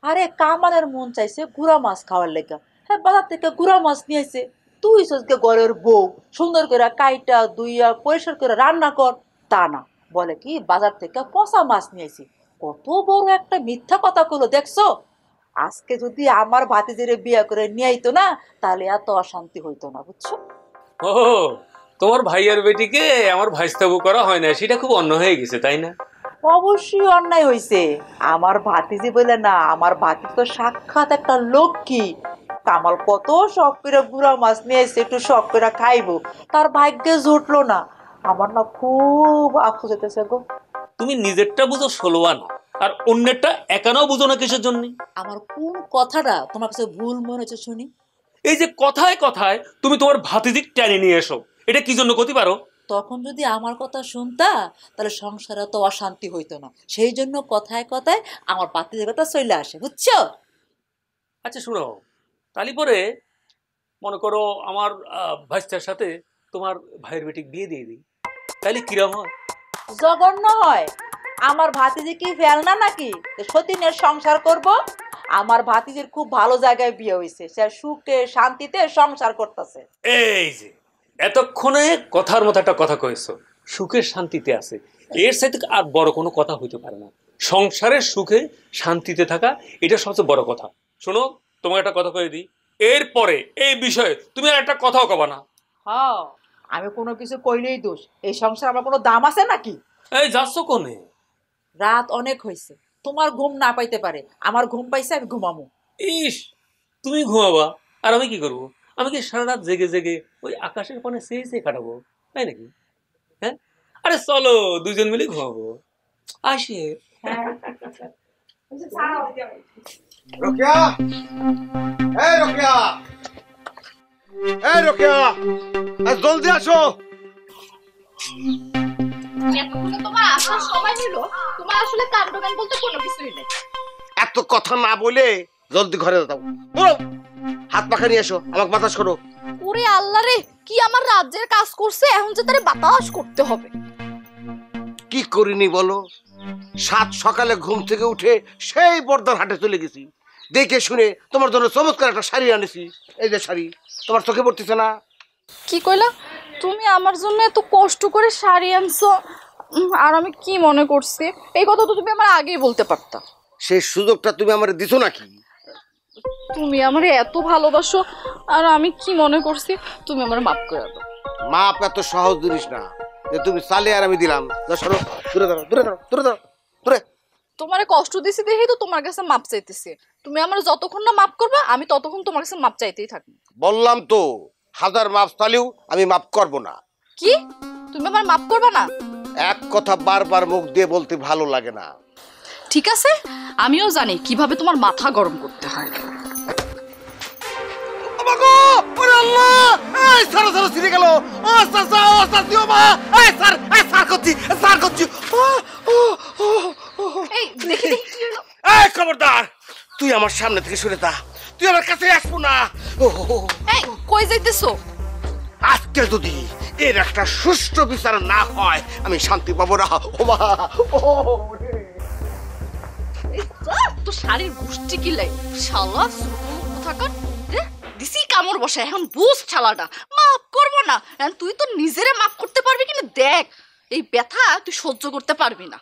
আরে কামালের মন চাইছে গুড়া মাছ খাওয়ার লেগা, হ্যাঁ বাজার থেকে গুড়া মাছ নিয়ে আসে, তুই সজকে ঘরের বউ সুন্দর করে কাইটা দুইয়া পরিষ্কার করে রান্না কর। তা না, বলে কি বাজার থেকে পচা মাছ নিয়ে আসি। কত বড় একটা মিথ্যা কথা কইলো দেখছো। আজকে যদি আমার ভাতিজিরে বিয়ে করে নিয়ে আইতো না, তাহলে এত অশান্তি হইতো না, বুঝছো? ও, তোমার ভাইয়ার বেটিকে আমার ভাইস্তাবু করা হয় না, সেটা খুব অন্য হয়ে গেছে, তাই না? অবশ্যই অন্যায় হয়েছে। আমার ভাতিজি বলে না, আমার ভাতিজি তো সাক্ষাৎ একটা লক্ষ্মী। কামাল কত শখ করে গুড়া মাছ নিয়ে এসে একটু শখ করে খাইবো, তার ভাগ্যে জুটলো না। আমার না খুব আফসোস হইতেছে গো। তুমি নিজেরটা বুঝো ষোলোয়ান, আর অন্যেরটা একানাও বুঝো না কিসের জন্য? আমার কোন কথাটা তোমার কাছে ভুল মনে হচ্ছে শুনি? এই যে কথায় কথায় তুমি তোমার ভাতিজিক টেনে নিয়ে এসো, এটা কি জন্য করতে পারো? তখন যদি আমার কথা শুনতা, তাহলে সংসারে তো অশান্তি হইতো না। সেই জন্য কথায় কথায় আমার ভাতিজির কথা চলে আসে, বুঝছো? আচ্ছা শুনো, তালি পরে মনে করো আমার ভাইস্তার সাথে তোমার ভাইয়ের বেটিক বিয়ে দিয়ে দিই, তাইলে কিরম হয়? জঘন্য হয়। আমার ভাতিজি কি ফেলনা নাকি যে সতীনের সংসার করব? আমার ভাতিজির খুব ভালো জায়গায় বিয়ে হয়েছে, সে সুখে শান্তিতে সংসার করতেছে। এই যে এতক্ষণে কথার মতো একটা কথা কয়েছো, সুখের শান্তিতে আছে, এর সাথে আর বড় কোনো কথা হইতে পারে না। সংসারের সুখে শান্তিতে থাকা, এটা সবচেয়ে বড় কথা। শোনো, তোমাকে একটা কথা কয়ে দিই, এরপরে এই বিষয়ে তুমি আর একটা কথাও কবা না। হ্যাঁ, আমি কোনো কিছু কইলেই দোষ। এই সংসার আমার কোনো দাম আছে নাকি? এই যাচ্ছ কোনে? রাত অনেক হয়েছে, তোমার ঘুম না পাইতে পারে, আমার ঘুম পাইছে, আমি ঘুমামু। ইস, তুমি ঘুমাবা আর আমি কি করবো? আমি কি সারা রাত জেগে জেগে ওই আকাশের পানে চেয়ে চেয়ে কাটাবো, তাই নাকি? হ্যাঁ, আরে চলো দুজন মিলে ঘুমাবো, আসে। রোকেয়া, এই রোকেয়া, এই রোকেয়া, আজ জলদি আসো। এতক্ষণে তোমার আসার সময় হলো, তোমার আসলে কাণ্ডজ্ঞান বলতে কোনো কিছুই নেই। এত কথা না বলে জলদি ঘরে যাও। বলো, হাত পাখা নিয়ে এসো, আমাকে বাতাস করো। ওরে আল্লাহ রে, কি আমার রাজ্যের কাজ করছে, এখন যে তারে বাতাস করতে হবে। কি করিনি বলো? সাত সকালে ঘুম থেকে উঠে সেই বর্দার হাটে চলে গেছি, দেখে শুনে তোমার জন্য চমৎকার একটা শাড়ি আনেছি। এই যে শাড়ি, তোমার চোখে পড়তেছে না? কি কইলা? তুমি আমার জন্য এত কষ্ট করে শাড়ি আনছো, আর আমি কি মনে করছি? এই কথা তো তুমি আমার আগেই বলতে পারতা। সেই সুযোগটা তুমি আমার দিছো নাকি? তুমি আমার এত ভালোবাসো, আর আমি কি মনে করছি? তুমি আমার মাফ করে দাও। মাপ এত সহজ জিনিস না যে তুমি চালে আর আমি দিলাম। সরো, দূরে দাঁড়াও, দূরে দাঁড়াও, দূরে দাঁড়াও, দূরে। তোমারে কষ্ট দিছি দেখেই তো তোমার কাছে মাপ চাইতেছি। তুমি আমার যতক্ষণ না মাপ করবে, আমি ততক্ষণ তোমার কাছে মাপ চাইতেই থাকবো। বললাম তো, হাজার মাপ চালিও আমি মাপ করব না। কি? তুমি আমার মাপ করবে না? এক কথা বারবার মুখ দিয়ে বলতে ভালো লাগে না। ঠিক আছে, আমিও জানি কিভাবে তোমার মাথা গরম করতে হয়। আমাগো, ওরে আল্লাহ! এই সারা সারা ছিঁড়ে গেল। ও চাচা, ও চাচি, ও মা! এই স্যার করছি, স্যার করছি। এই দেখি দেখি কি হলো। এই খবরদার, তুই আমার সামনে থেকে সরে যা, তুই আমার কাছে আসবো না। এই কই যাইতেছো? আজকে যদি এর একটা সুষ্ঠু বিচার না হয়, আমি শান্তি পাবো না। ও মা, ও তো শাড়ির গোষ্ঠী কি লাই শালা থাকার দিছি কামড় বসে। এখন বুঝ শালাটা, মাফ করবো না। তুই তো নিজেরে মাফ করতে পারবি কিনা দেখ, এই ব্যথা তুই সহ্য করতে পারবি না।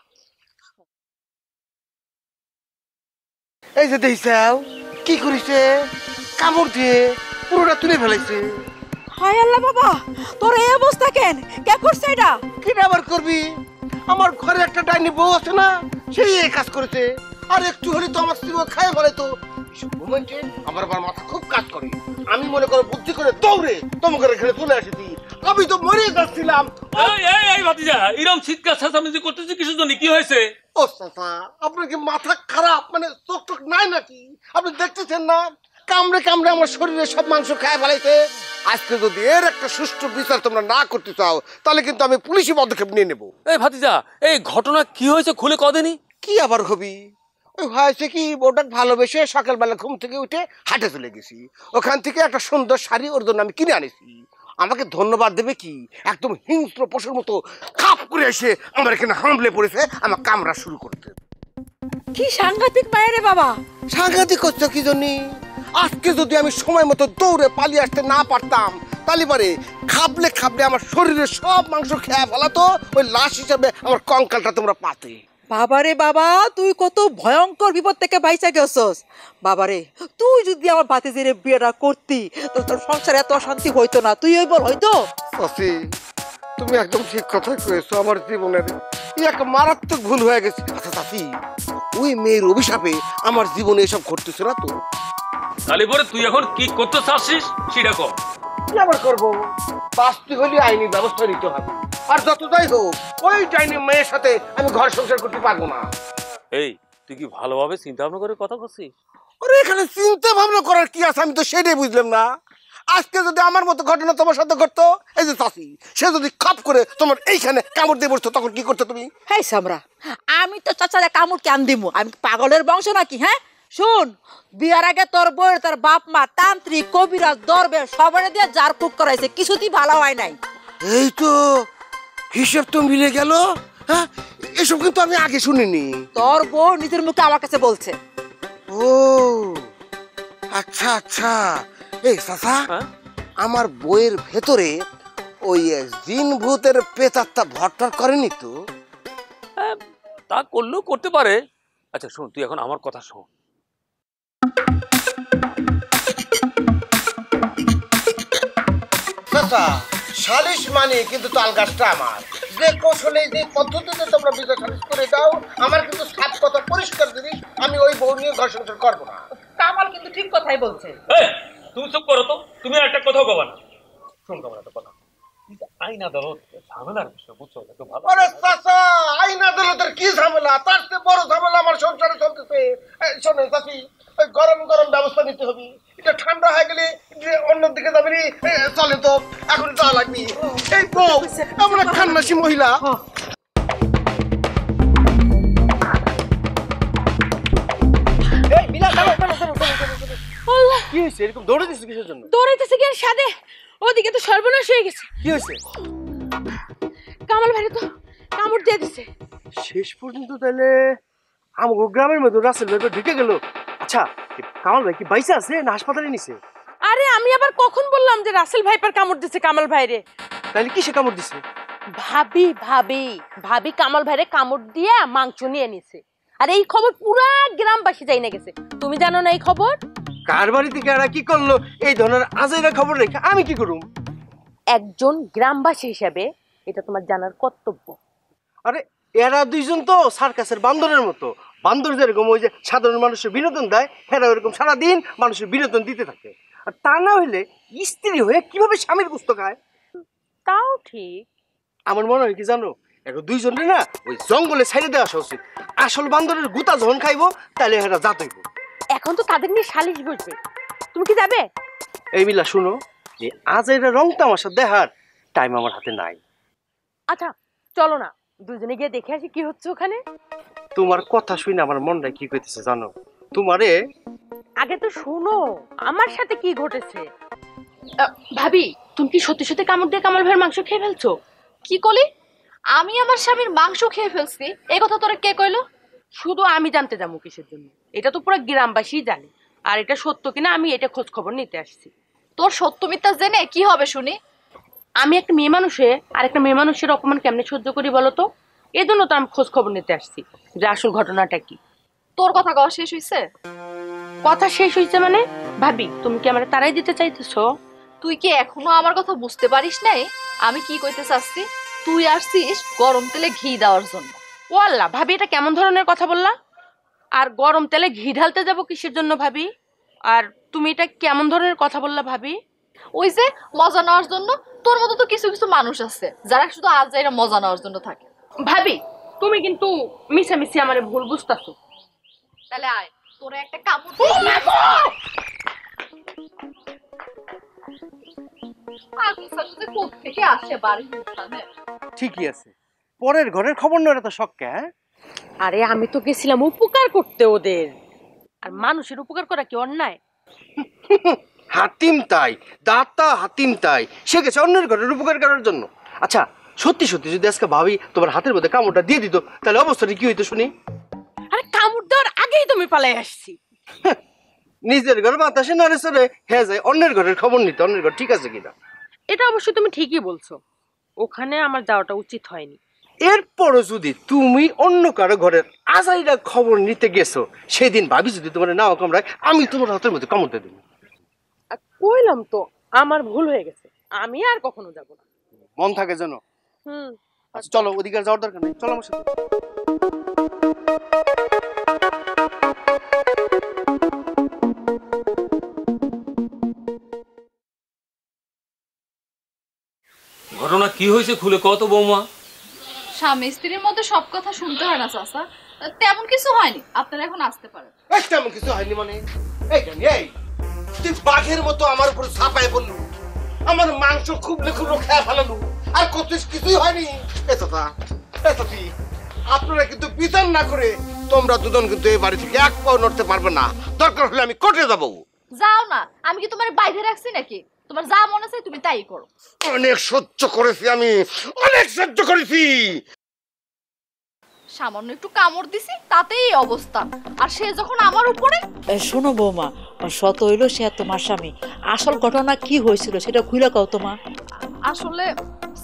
এই যে দেখিসাও কি করিছে, কামড় দিয়ে পুরোটা তুলে ফেলাইছে। হায় আল্লাহ বাবা, তোর এই অবস্থা কেন? কে করছে এটা? কি আবার করবি? আমার ঘরে একটা ডাইনি বউ আছে না, সেই এই কাজ করেছে। আর একটু হলে তো আমার স্ত্রী খায় বলে তো। মোমেন্টে আমার আবার মাথা খুব কাজ করে। আমি মনে করো বুদ্ধি করে দৌড়ে তোমাকে এখানে চলে আসেছি। আমি তো মরে যাচ্ছিলাম। এই এই এই ভাতিজা, এরকম চিৎকার চেঁচামেচি করতেছি কিসের জন্য? কি হয়েছে? ও চাচা, আপনার কি মাথা খারাপ? মানে চোখ টোক নাই নাকি? আপনি দেখতেছেন না, কামড়ে কামড়ে আমার শরীরে সব মাংস খায় ফেলাইছে। আজকে যদি এর একটা সুষ্ঠু বিচার তোমরা না করতে চাও, তাহলে কিন্তু আমি পুলিশি পদক্ষেপ নিয়ে নেব। এই ভাতিজা, এই ঘটনা কি হয়েছে খুলে কদেনি? কি আবার হবি? ওই হয়েছে কি, বউটাকে ভালোবেসে সকালবেলা ঘুম থেকে উঠে হাটে চলে গেছি। ওখান থেকে একটা সুন্দর শাড়ি ওর জন্য আমি কিনে আনেছি। আমাকে ধন্যবাদ দেবে কি? একদম হিংস্র পশুর মতো খাপ করে এসে আমার এখানে হামলে পড়েছে, আমার কামড়া শুরু করতে। কি সাংঘাতিক মায়েরে বাবা! সাংঘাতিক করছো কি জন্যে? আজকে যদি আমি সময় মতো দৌড়ে পালিয়ে আসতে না পারতাম তাহলে পরে খাবলে খাবলে আমার শরীরের সব মাংস খেয়ে ফেলাতো, ওই লাশ হিসাবে আমার কঙ্কালটা তোমরা পাতে। বাবারে বাবা, তুই কত ভয়ঙ্কর বিপদ থেকে বাইচা গেছস। বাবারে, তুই যদি আমার ভাতিজির বিয়েটা করতি তো তোর সংসারে এত অশান্তি হইতো না। তুই ওই বল হইতো? চাচি, তুমি একদম ঠিক কথাই কয়েছো। আমার জীবনের এই এক মারাত্মক ভুল হয়ে গেছে। আচ্ছা চাচি, ওই মেয়ের অভিশাপে আমার জীবনে এসব ঘটতেছে না তো? তাহলে পরে তুই এখন কি করতে চাচ্ছিস সেটা কর। কি আবার করবো? বাস্তি হলে আইনি ব্যবস্থা নিতে হবে। আর যত যাই হোক, ওই ডাইনি মেয়ের সাথে আমি ঘর সংসার করতে পারবো না। এই তুই কি ভালোভাবে চিন্তা ভাবনা করে কথা বলছিস? আরে এখানে চিন্তা ভাবনা করার কি আছে? আমি তো সেটাই বুঝলাম না। আজকে যদি আমার মতো ঘটনা তোমার সাথে ঘটতো, এই যে চাচি, সে যদি খাপ করে তোমার এইখানে কামড় দিয়ে বসতো, তখন কি করতে তুমি? হ্যাঁ সামরা, আমি তো চাচারে কামড় কেন দিমু? আমি পাগলের বংশ নাকি? হ্যাঁ শুন, বিয়ার আগে তোর বউয়ের তোর বাপ মা তান্ত্রিক কবিরাজ দরবেশ সবারে দিয়ে জার ফুক করাইছে, কিছুতেই ভালো হয় নাই। এই তো হিসেব তো মিলে গেল। হ্যাঁ, এসব কিন্তু আমি আগে শুনিনি। তোর বউ নিজের মুখে আমার কাছে বলছে। ও আচ্ছা আচ্ছা। এই চাচা, আমার বইয়ের ভেতরে ওই জিন ভূতের প্রেতাত্মা ভরটর করেনি তো? তা করলেও করতে পারে। আচ্ছা শোন, তুই এখন আমার কথা শোন। চাচা, সালিশ মানে কিন্তু তাল গাছটা আমার। যে কৌশলে যে পদ্ধতিতে তোমরা বিচার সালিশ করে দাও, আমার কিন্তু সাত কথা পরিষ্কার জিনিস, আমি ওই বউ নিয়ে ঘর সংসার করবো না। কামাল কিন্তু ঠিক কথাই বলছে। এই তুমি চুপ করো তো, তুমি একটা কথাও কবা না। শোন কামাল, একটা কথা, আইন আদালত ঝামেলার বিষয়, বুঝছো? একটু ভালো। আরে চাচা, আইন আদালতের কি ঝামেলা? তার চেয়ে বড় ঝামেলা আমার সংসারে চলতেছে। শোনো চাচি, ওই গরম গরম ব্যবস্থা নিতে হবে। এটা ঠান্ডা হয়ে গেলে অন্যদিকে যাবে নি, চলে তো এখন যাওয়া লাগবে। এই বউ আমরা খান্নাসী মহিলা। কি হয়েছে? এরকম দৌড়ে দিচ্ছ কিসের জন্য? দৌড়াইতেছে কি আর সাদে? ওদিকে তো সর্বনাশ হয়ে গেছে। কি হয়েছে? কামাল ভাইরে তো কামড় দিয়ে দিছে। শেষ পর্যন্ত তাহলে আমাকে গ্রামের মধ্যে রাসেল ভাই ঢুকে গেল। আচ্ছা, কামাল ভাই কি বাইসে আছে না হাসপাতালে নিছে? আরে আমি আবার কখন বললাম যে রাসেল ভাইপার কামড় দিছে কামাল ভাইরে? তাহলে কিসে কামড় দিছে? ভাবি ভাবি ভাবি কামাল ভাইরে কামড় দিয়ে মাংস নিয়ে নিছে। আর এই খবর পুরা গ্রামবাসী যাই না গেছে। তুমি জানো না এই খবর? কার বাড়ি থেকে এরা কি করলো এই ধরনের আজাইরা খবর রেখে আমি কি করুম? একজন গ্রামবাসী হিসেবে এটা তোমার জানার কর্তব্য। আরে এরা দুইজন তো সার্কাসের বান্দরের মতো। বান্দর যেরকম ওই যে সাধারণ মানুষের বিনোদন দেয়, এরা ওরকম সারাদিন মানুষের বিনোদন দিতে থাকে। আর তা না হইলে স্ত্রী হয়ে কিভাবে স্বামীর গুস্ত খায়? তাও ঠিক। আমার মনে হয় কি জানো, এখন দুইজনের না ওই জঙ্গলে ছেড়ে দেওয়া আসা উচিত। আসল বান্দরের গুতা যখন খাইবো তাহলে এরা জাত হইব। এখন তো তাদের নিয়ে সালিশ বসবে, তুমি কি যাবে? এই মিলা শুনো, যে আজ এরা রং তামাশা দেখার টাইম আমার হাতে নাই। আচ্ছা চলো না দুজনে গিয়ে দেখে আসি কি হচ্ছে ওখানে। তোমার কথা শুনে আমার মনটা কি কইতেছে জানো? তোমারে আগে তো শোনো আমার সাথে কি ঘটেছে। ভাবি তুমি কি সত্যি সত্যি কামড় দিয়ে কামাল ভাইয়ের মাংস খেয়ে ফেলছো? কি কলি? আমি আমার স্বামীর মাংস খেয়ে ফেলছি? এই কথা তোরা কে কইলো? শুধু আমি জানতে যাবো কিসের জন্য? এটা তো পুরো গ্রামবাসী জানে। আর এটা সত্য কিনা আমি এটা খোঁজ খবর নিতে আসছি। তোর সত্য মিথ্যা জেনে কি হবে শুনি? আমি একটা মেয়ে মানুষে আর একটা মেয়ে মানুষের অপমান কেমনে সহ্য করি বলো তো? এই জন্য তো আমি খোঁজ খবর নিতে আসছি যে আসল ঘটনাটা কি। তোর কথা কওয়া শেষ হইছে? কথা শেষ হয়েছে মানে? ভাবি তুমি কি আমার তারাই দিতে চাইতেছো? তুই কি এখনো আমার কথা বুঝতে পারিস নাই আমি কি কইতে চাচ্ছি? তুই আসছিস গরম তেলে ঘি দেওয়ার জন্য। ও আল্লাহ, ভাবি এটা কেমন ধরনের কথা বললা? আর গরম তেলে ঘি ঢালতে যাব কিসের জন্য ভাবি? আর তুমি এটা কেমন ধরনের কথা বললা ভাবি? ওই যে মজা নেওয়ার জন্য। তোর মতো তো কিছু কিছু মানুষ আছে যারা শুধু আজ যাইরা মজা নেওয়ার জন্য থাকে। ভাবি তুমি কিন্তু মিশামিশি আমারে ভুল বুঝতাছো। তাহলে আয় তোরে একটা কামড় থেকে আসে বাড়ি উঠানে। ঠিকই আছে, পরের ঘরের খবর নয় তো শখকে। হ্যাঁ আরে আমি তো গেছিলাম উপকার করতে ওদের। আর মানুষের উপকার করা কি অন্যায়? হাতিম তাই, দাতা হাতিম তাই, সে গেছে অন্যের ঘরের উপকার করার জন্য। আচ্ছা সত্যি সত্যি যদি আজকে ভাবি তোমার হাতের মধ্যে কামড়টা দিয়ে দিত তাহলে অবস্থাটা কি হইতো শুনি? আরে কামড় দেওয়ার আগেই তুমি পালাই আসছি। নিজের ঘর বাতাসে নড়ে চড়ে হ্যাঁ যায় অন্যের ঘরের খবর নিতে, অন্যের ঘর ঠিক আছে কিনা। এটা অবশ্য তুমি ঠিকই বলছো, ওখানে আমার যাওয়াটা উচিত হয়নি। এরপরও যদি তুমি অন্য কারো ঘরের আজাইরা খবর নিতে গেছো, সেদিন ভাবি যদি তোমার নাও কামড়ায়, আমি তোমার হাতের মধ্যে কামড় দিয়ে দেবো। আর কইলাম তো আমার ভুল হয়ে গেছে, আমি আর কখনো যাব না। মন থাকে যেন। আচ্ছা চলো, ওদিকে আর যাওয়ার দরকার নেই, চলো আমার সাথে। ঘটনা কি হয়েছে খুলে কত বৌমা? স্বামী স্ত্রীর মধ্যে সব কথা শুনতে হয় না চাচা, তেমন কিছু হয়নি, আপনারা এখন আসতে পারেন। তেমন কিছু হয়নি মানে? এই তুই বাঘের মতো আমার উপর ছাপায় বললু, আমার মাংস খুবলে খুবলে খেয়ে ফেলালু, আর কত কিছুই হয়নি। আপনারা কিন্তু বিচার না করে তোমরা দুজন কিন্তু এই বাড়ি থেকে এক পাও নড়তে পারবে না। দরকার হলে আমি কোর্টে যাবো। যাও না, আমি কি তোমার বাইরে রাখছি নাকি? তোমার যা মনে চাই তুমি তাই করো। অনেক সহ্য করেছি আমি, অনেক সহ্য করেছি। সামান্য একটু কামড় দিছি তাতেই এই অবস্থা, আর সে যখন আমার উপরে। শোনো বৌমা, শত হইলো সে তোমার স্বামী, আসল ঘটনা কি হয়েছিল সেটা খুলে কও তোমা। আসলে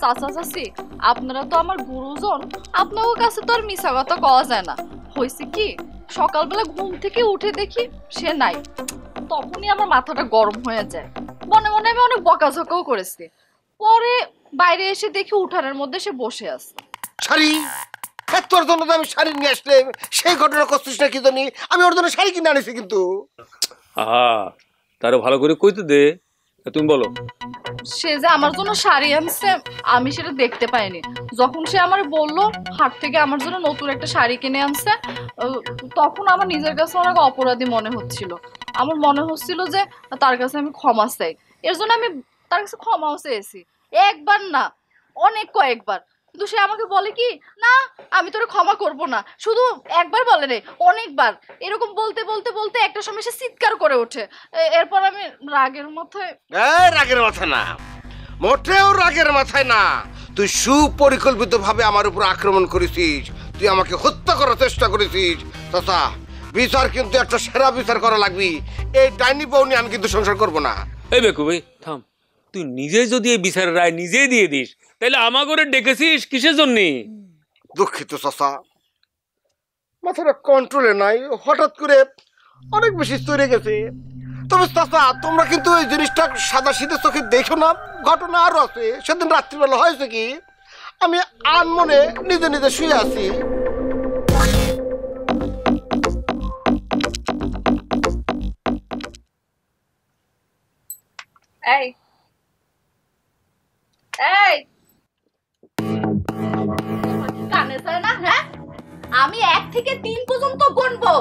চাচা চাচি, আপনারা তো আমার গুরুজন, আপনাদের কাছে তো আর মিছা কথা কওয়া যায় না। হয়েছে কি, সকালবেলা ঘুম থেকে উঠে দেখি সে নাই, তখনই আমার মাথাটা গরম হয়ে যায়। মনে মনে আমি অনেক বকাঝকাও করেছি, পরে বাইরে এসে দেখি উঠানের মধ্যে সে বসে আছে। শাড়ি, তোর জন্য তো আমি শাড়ি নিয়ে আসলে, সেই ঘটনা করছিস না কি জানি, আমি ওর জন্য শাড়ি কিনে আনিছি। কিন্তু তারও ভালো করে কইতে দে, তুমি বলো। সে যে আমার জন্য শাড়ি আনছে আমি সেটা দেখতে পাইনি। যখন সে আমার বললো হাট থেকে আমার জন্য নতুন একটা শাড়ি কিনে আনছে, তখন আমার নিজের কাছে অনেক অপরাধী মনে হচ্ছিল। আমার মনে হচ্ছিল যে তার কাছে আমি ক্ষমা চাই, এর জন্য আমি তার কাছে ক্ষমাও চেয়েছি, একবার না অনেক কয়েকবার। কিন্তু সে আমাকে বলে কি, না আমি তোরে ক্ষমা করব না। শুধু একবার বলে রে, অনেকবার। এরকম বলতে বলতে বলতে একটা সময় সে চিৎকার করে ওঠে। এরপর আমি রাগের মাথায়। রাগের মাথায় না, মোটেও রাগের মাথায় না, তুই সুপরিকল্পিত ভাবে আমার উপর আক্রমণ করেছিস, তুই আমাকে হত্যা করার চেষ্টা করেছিস। তথা বিচার কিন্তু একটা সেরা বিচার করা লাগবি। এই ডাইনি বউনি আমি কিন্তু সংসার করব না। এই বেকু ভাই থাম, তুই নিজে যদি এই বিচারের রায় নিজেই দিয়ে দিস, তাহলে আমার করে ডেকেছিস কিসের জন্যে? দুঃখিত চাচা, মাথাটা কন্ট্রোলে নাই, হঠাৎ করে অনেক বেশি চড়ে গেছে। তবে চাচা, তোমরা কিন্তু এই জিনিসটা সাদা সিধে চোখে দেখো না, ঘটনা আরো আছে। সেদিন রাত্রিবেলা হয়েছে কি, আমি আনমনে নিজে নিজে শুয়ে আছি, এই এই কানে যায় না? হ্যাঁ, আমি 1 থেকে 3 পর্যন্ত গুনবো,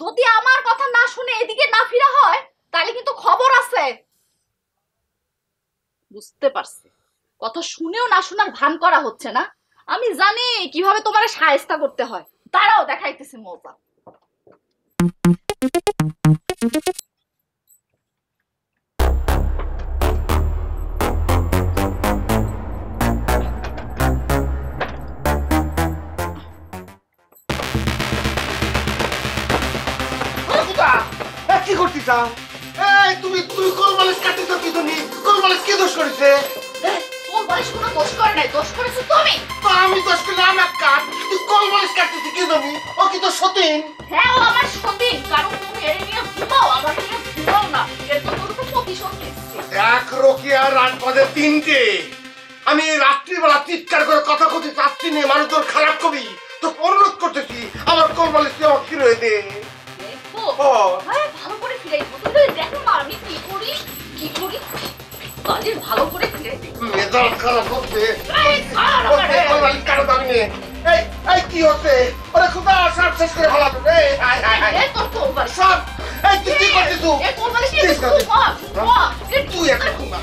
যদি আমার কথা না শুনে এদিকে না ফিরা হয় তাহলে কিন্তু খবর আছে। বুঝতে পারছি, কথা শুনেও না শোনার ভান করা হচ্ছে না। আমি জানি কিভাবে তোমারে শায়েস্তা করতে হয়, দাঁড়াও দেখাইতেছি মজা। কি করতে চাও? এই তুমি তুমি কোলবালিশ কাটিছো কি? তুমি কোলবালিশ কি দোষ করেছে? কোন বালিশ কোনো দোষ করে নাই, দোষ করেছো তুমি। তো আমি দোষ করলে আমার কাট, তুই কোলবালিশ কাটতেছি কি জানি? ও কি তো সতীন? হ্যাঁ, ও আমার সতীন, কারণ তুমি এর নিয়ে ঘুমাও, আমার নিয়ে ঘুমাও না, এর তো তোর তো প্রতিশোধ নিচ্ছি। এক রকিয়া রাত বাজে 3টে, আমি রাত্রিবেলা চিৎকার করে কথা কথি চাচ্ছি নে, মানুষ তোর খারাপ কবি, তো অনুরোধ করতেছি আমার কোলবালিশ দিয়ে আমার ফিরে দে। হ্যাঁ, ভালো করে ফিরাই দেখো মা, আমি কি করি বালিশ ভালো করে ফিরাই দিই। মেজাজ খারাপ হচ্ছে, কোলবালিশ কারো দাবি নেই। এই কি হচ্ছে? ওরে খুদা সব শেষ করে ফেলা তো। এই হাই হাই হাই, তোর কোলবালিশ সব এই তুই কি করছিস তুই? এই কোলবালিশ নিয়ে ঘুমা, তুই একটা ঘুমা।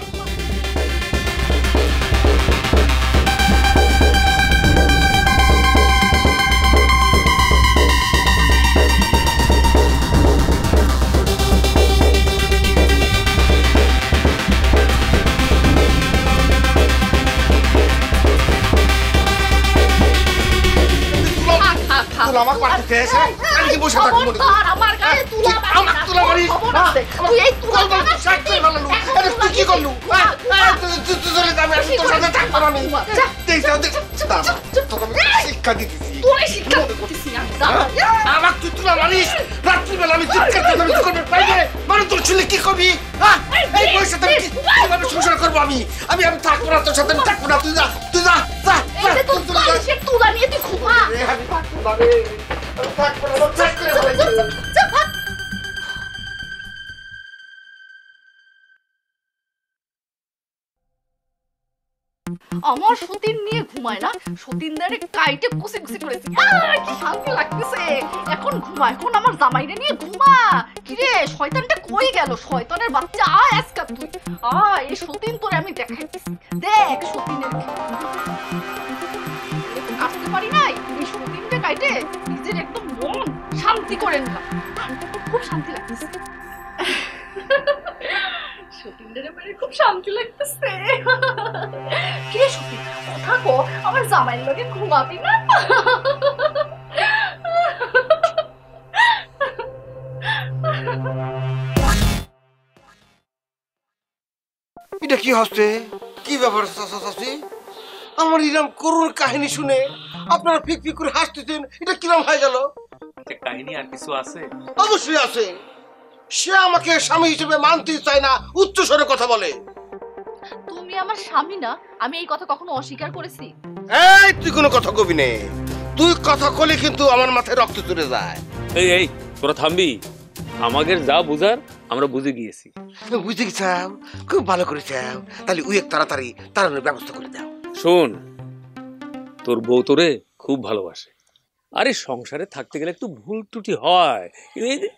তুলা আমার পাঠিয়ে আমি বসে থাকবো। আমার গায়ে তুলা আমার তুলা মারিস খবর আছে। তুই এই তুলা কল বল সাথে ভালো আরে তুই কি করলু তুই চলে যাবি আমি তোর সাথে থাকবো না আমি দেখ শিক্ষা দিতেছি তোরে শিক্ষা দিতেছি আমি আমার তুই তুলা মারিস রাত্রিবেলা আমি চিৎকার করতে আমি করবে পাইবে মানে তোর ছেলে কি করবি হ্যাঁ এই পয়সা আমি কিভাবে সংসার করবো আমি আমি থাকবো না তোর সাথে আমি থাকবো না তুই যা এই যে তোর পালিশের তুলা নিয়ে তুই ঘুমা আমি থাকবো না রে আমি থাকবো না আমার থাকতে হবে যা ভাগ। আমার সতীন নিয়ে ঘুমায় না সতীনদারে কাইটে কুসি কুসি করেছি কি শান্তি লাগতেছে এখন ঘুমা এখন আমার জামাইরে নিয়ে ঘুমা কিরে শয়তানটা কই গেল শয়তানের বাচ্চা আয় আজকে তুই আয় এই সতীন তোরে আমি দেখাইতেছি দেখ সতীনের কাটতে পারি নাই এই সতীনটা কাইটে নিজের একদম মন শান্তি করে নিলাম খুব শান্তি লাগতেছে সতীনদারে মানে খুব শান্তি লাগতেছে কে সতীন কথা কো আমার জামাইয়ের লগে ঘুমাবি না এটা কি হচ্ছে কি ব্যাপার চাচি আমার ইরাম করুণ কাহিনী শুনে আপনারা ফিক ফিক করে হাসতেছেন এটা কিরম হয়ে গেল কাহিনী আর কিছু আছে? অবশ্যই আছে সে আমাকে স্বামী হিসেবে মানতেই চায় না উচ্চ স্বরে কথা বলে তুমি আমার স্বামী না আমি এই কথা কখনো অস্বীকার করেছি এই তুই কোনো কথা কবি নে তুই কথা কলে কিন্তু আমার মাথায় রক্ত চলে যায় এই তোরা থামবি আমাদের যা বুঝার আমরা বুঝে গিয়েছি বুঝতে গেছাও খুব ভালো করেছাও তাহলে উই এক তাড়াতাড়ি তাড়ানোর ব্যবস্থা করে দাও শোন তোর বউ তোরে খুব ভালোবাসে আরে সংসারে থাকতে গেলে একটু ভুল ত্রুটি হয়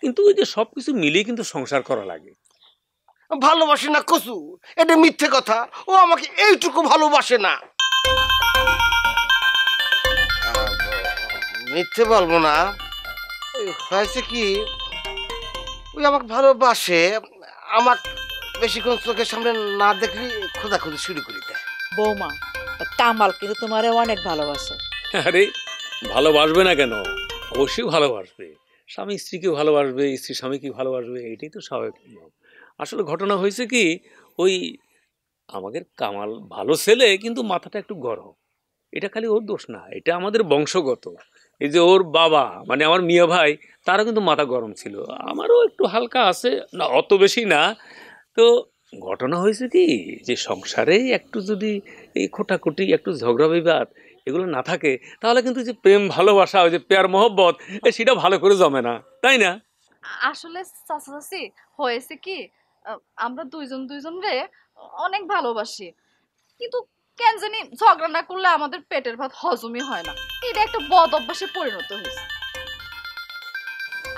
কিন্তু ওই যে সবকিছু মিলিয়ে কিন্তু সংসার করা লাগে ভালোবাসে না কসু এটা মিথ্যে কথা ও আমাকে এইটুকু ভালোবাসে না মিথ্যে বলবো না হয়েছে কি ওই আমাকে ভালোবাসে আমাকে বেশিক্ষণ চোখের সামনে না দেখলে খোঁজাখুঁজি শুরু করে দেয় বৌমা কামাল কিন্তু তোমারে অনেক ভালোবাসে আরে ভালোবাসবে না কেন অবশ্যই ভালোবাসবে স্বামী স্ত্রীকে ভালোবাসবে স্ত্রী স্বামীকে ভালোবাসবে এটাই তো স্বাভাবিক নিয়ম আসলে ঘটনা হয়েছে কি ওই আমাদের কামাল ভালো ছেলে কিন্তু মাথাটা একটু গরম এটা খালি ওর দোষ না এটা আমাদের বংশগত এই যে ওর বাবা মানে আমার মিয়া ভাই তারও কিন্তু মাথা গরম ছিল আমারও একটু হালকা আছে না অত বেশি না তো ঘটনা হয়েছে কি যে সংসারে একটু যদি এই খোটাখুটি একটু ঝগড়া বিবাদ এগুলো না থাকে তাহলে কিন্তু যে প্রেম ভালোবাসা ওই যে প্যার মহব্বত সেটা ভালো করে জমে না তাই না আসলে চাচি হয়েছে কি আমরা দুইজন রে অনেক ভালোবাসি কিন্তু কেন জানি ঝগড়া না করলে আমাদের পেটের ভাত হজমই হয় না এটা একটা বদ অভ্যাসে পরিণত হয়েছে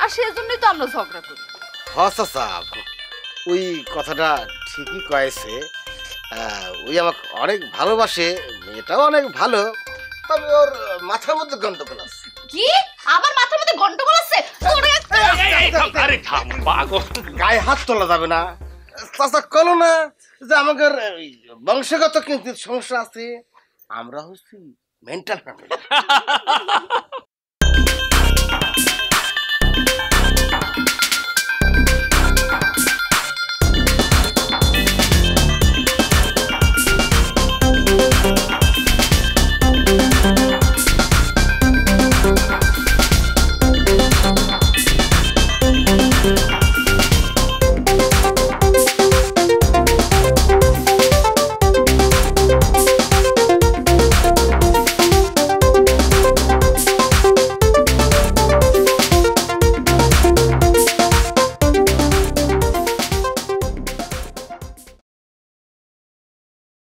আর সেজন্যই তো আমরা ঝগড়া করি চাচা ওই কথাটা ঠিকই কয়েছে ওই আমাকে অনেক ভালোবাসে মেয়েটাও অনেক ভালো তবে ওর মাথার মধ্যে গন্ডগোল আছে কি আবার মাথার মধ্যে গন্ডগোল আছে আরে থাম পাগল গায়ে হাত তোলা যাবে না চাচা কলো না যে আমাদের বংশগত কিন্তু সমস্যা আছে আমরা হচ্ছি মেন্টাল ফ্যামিলি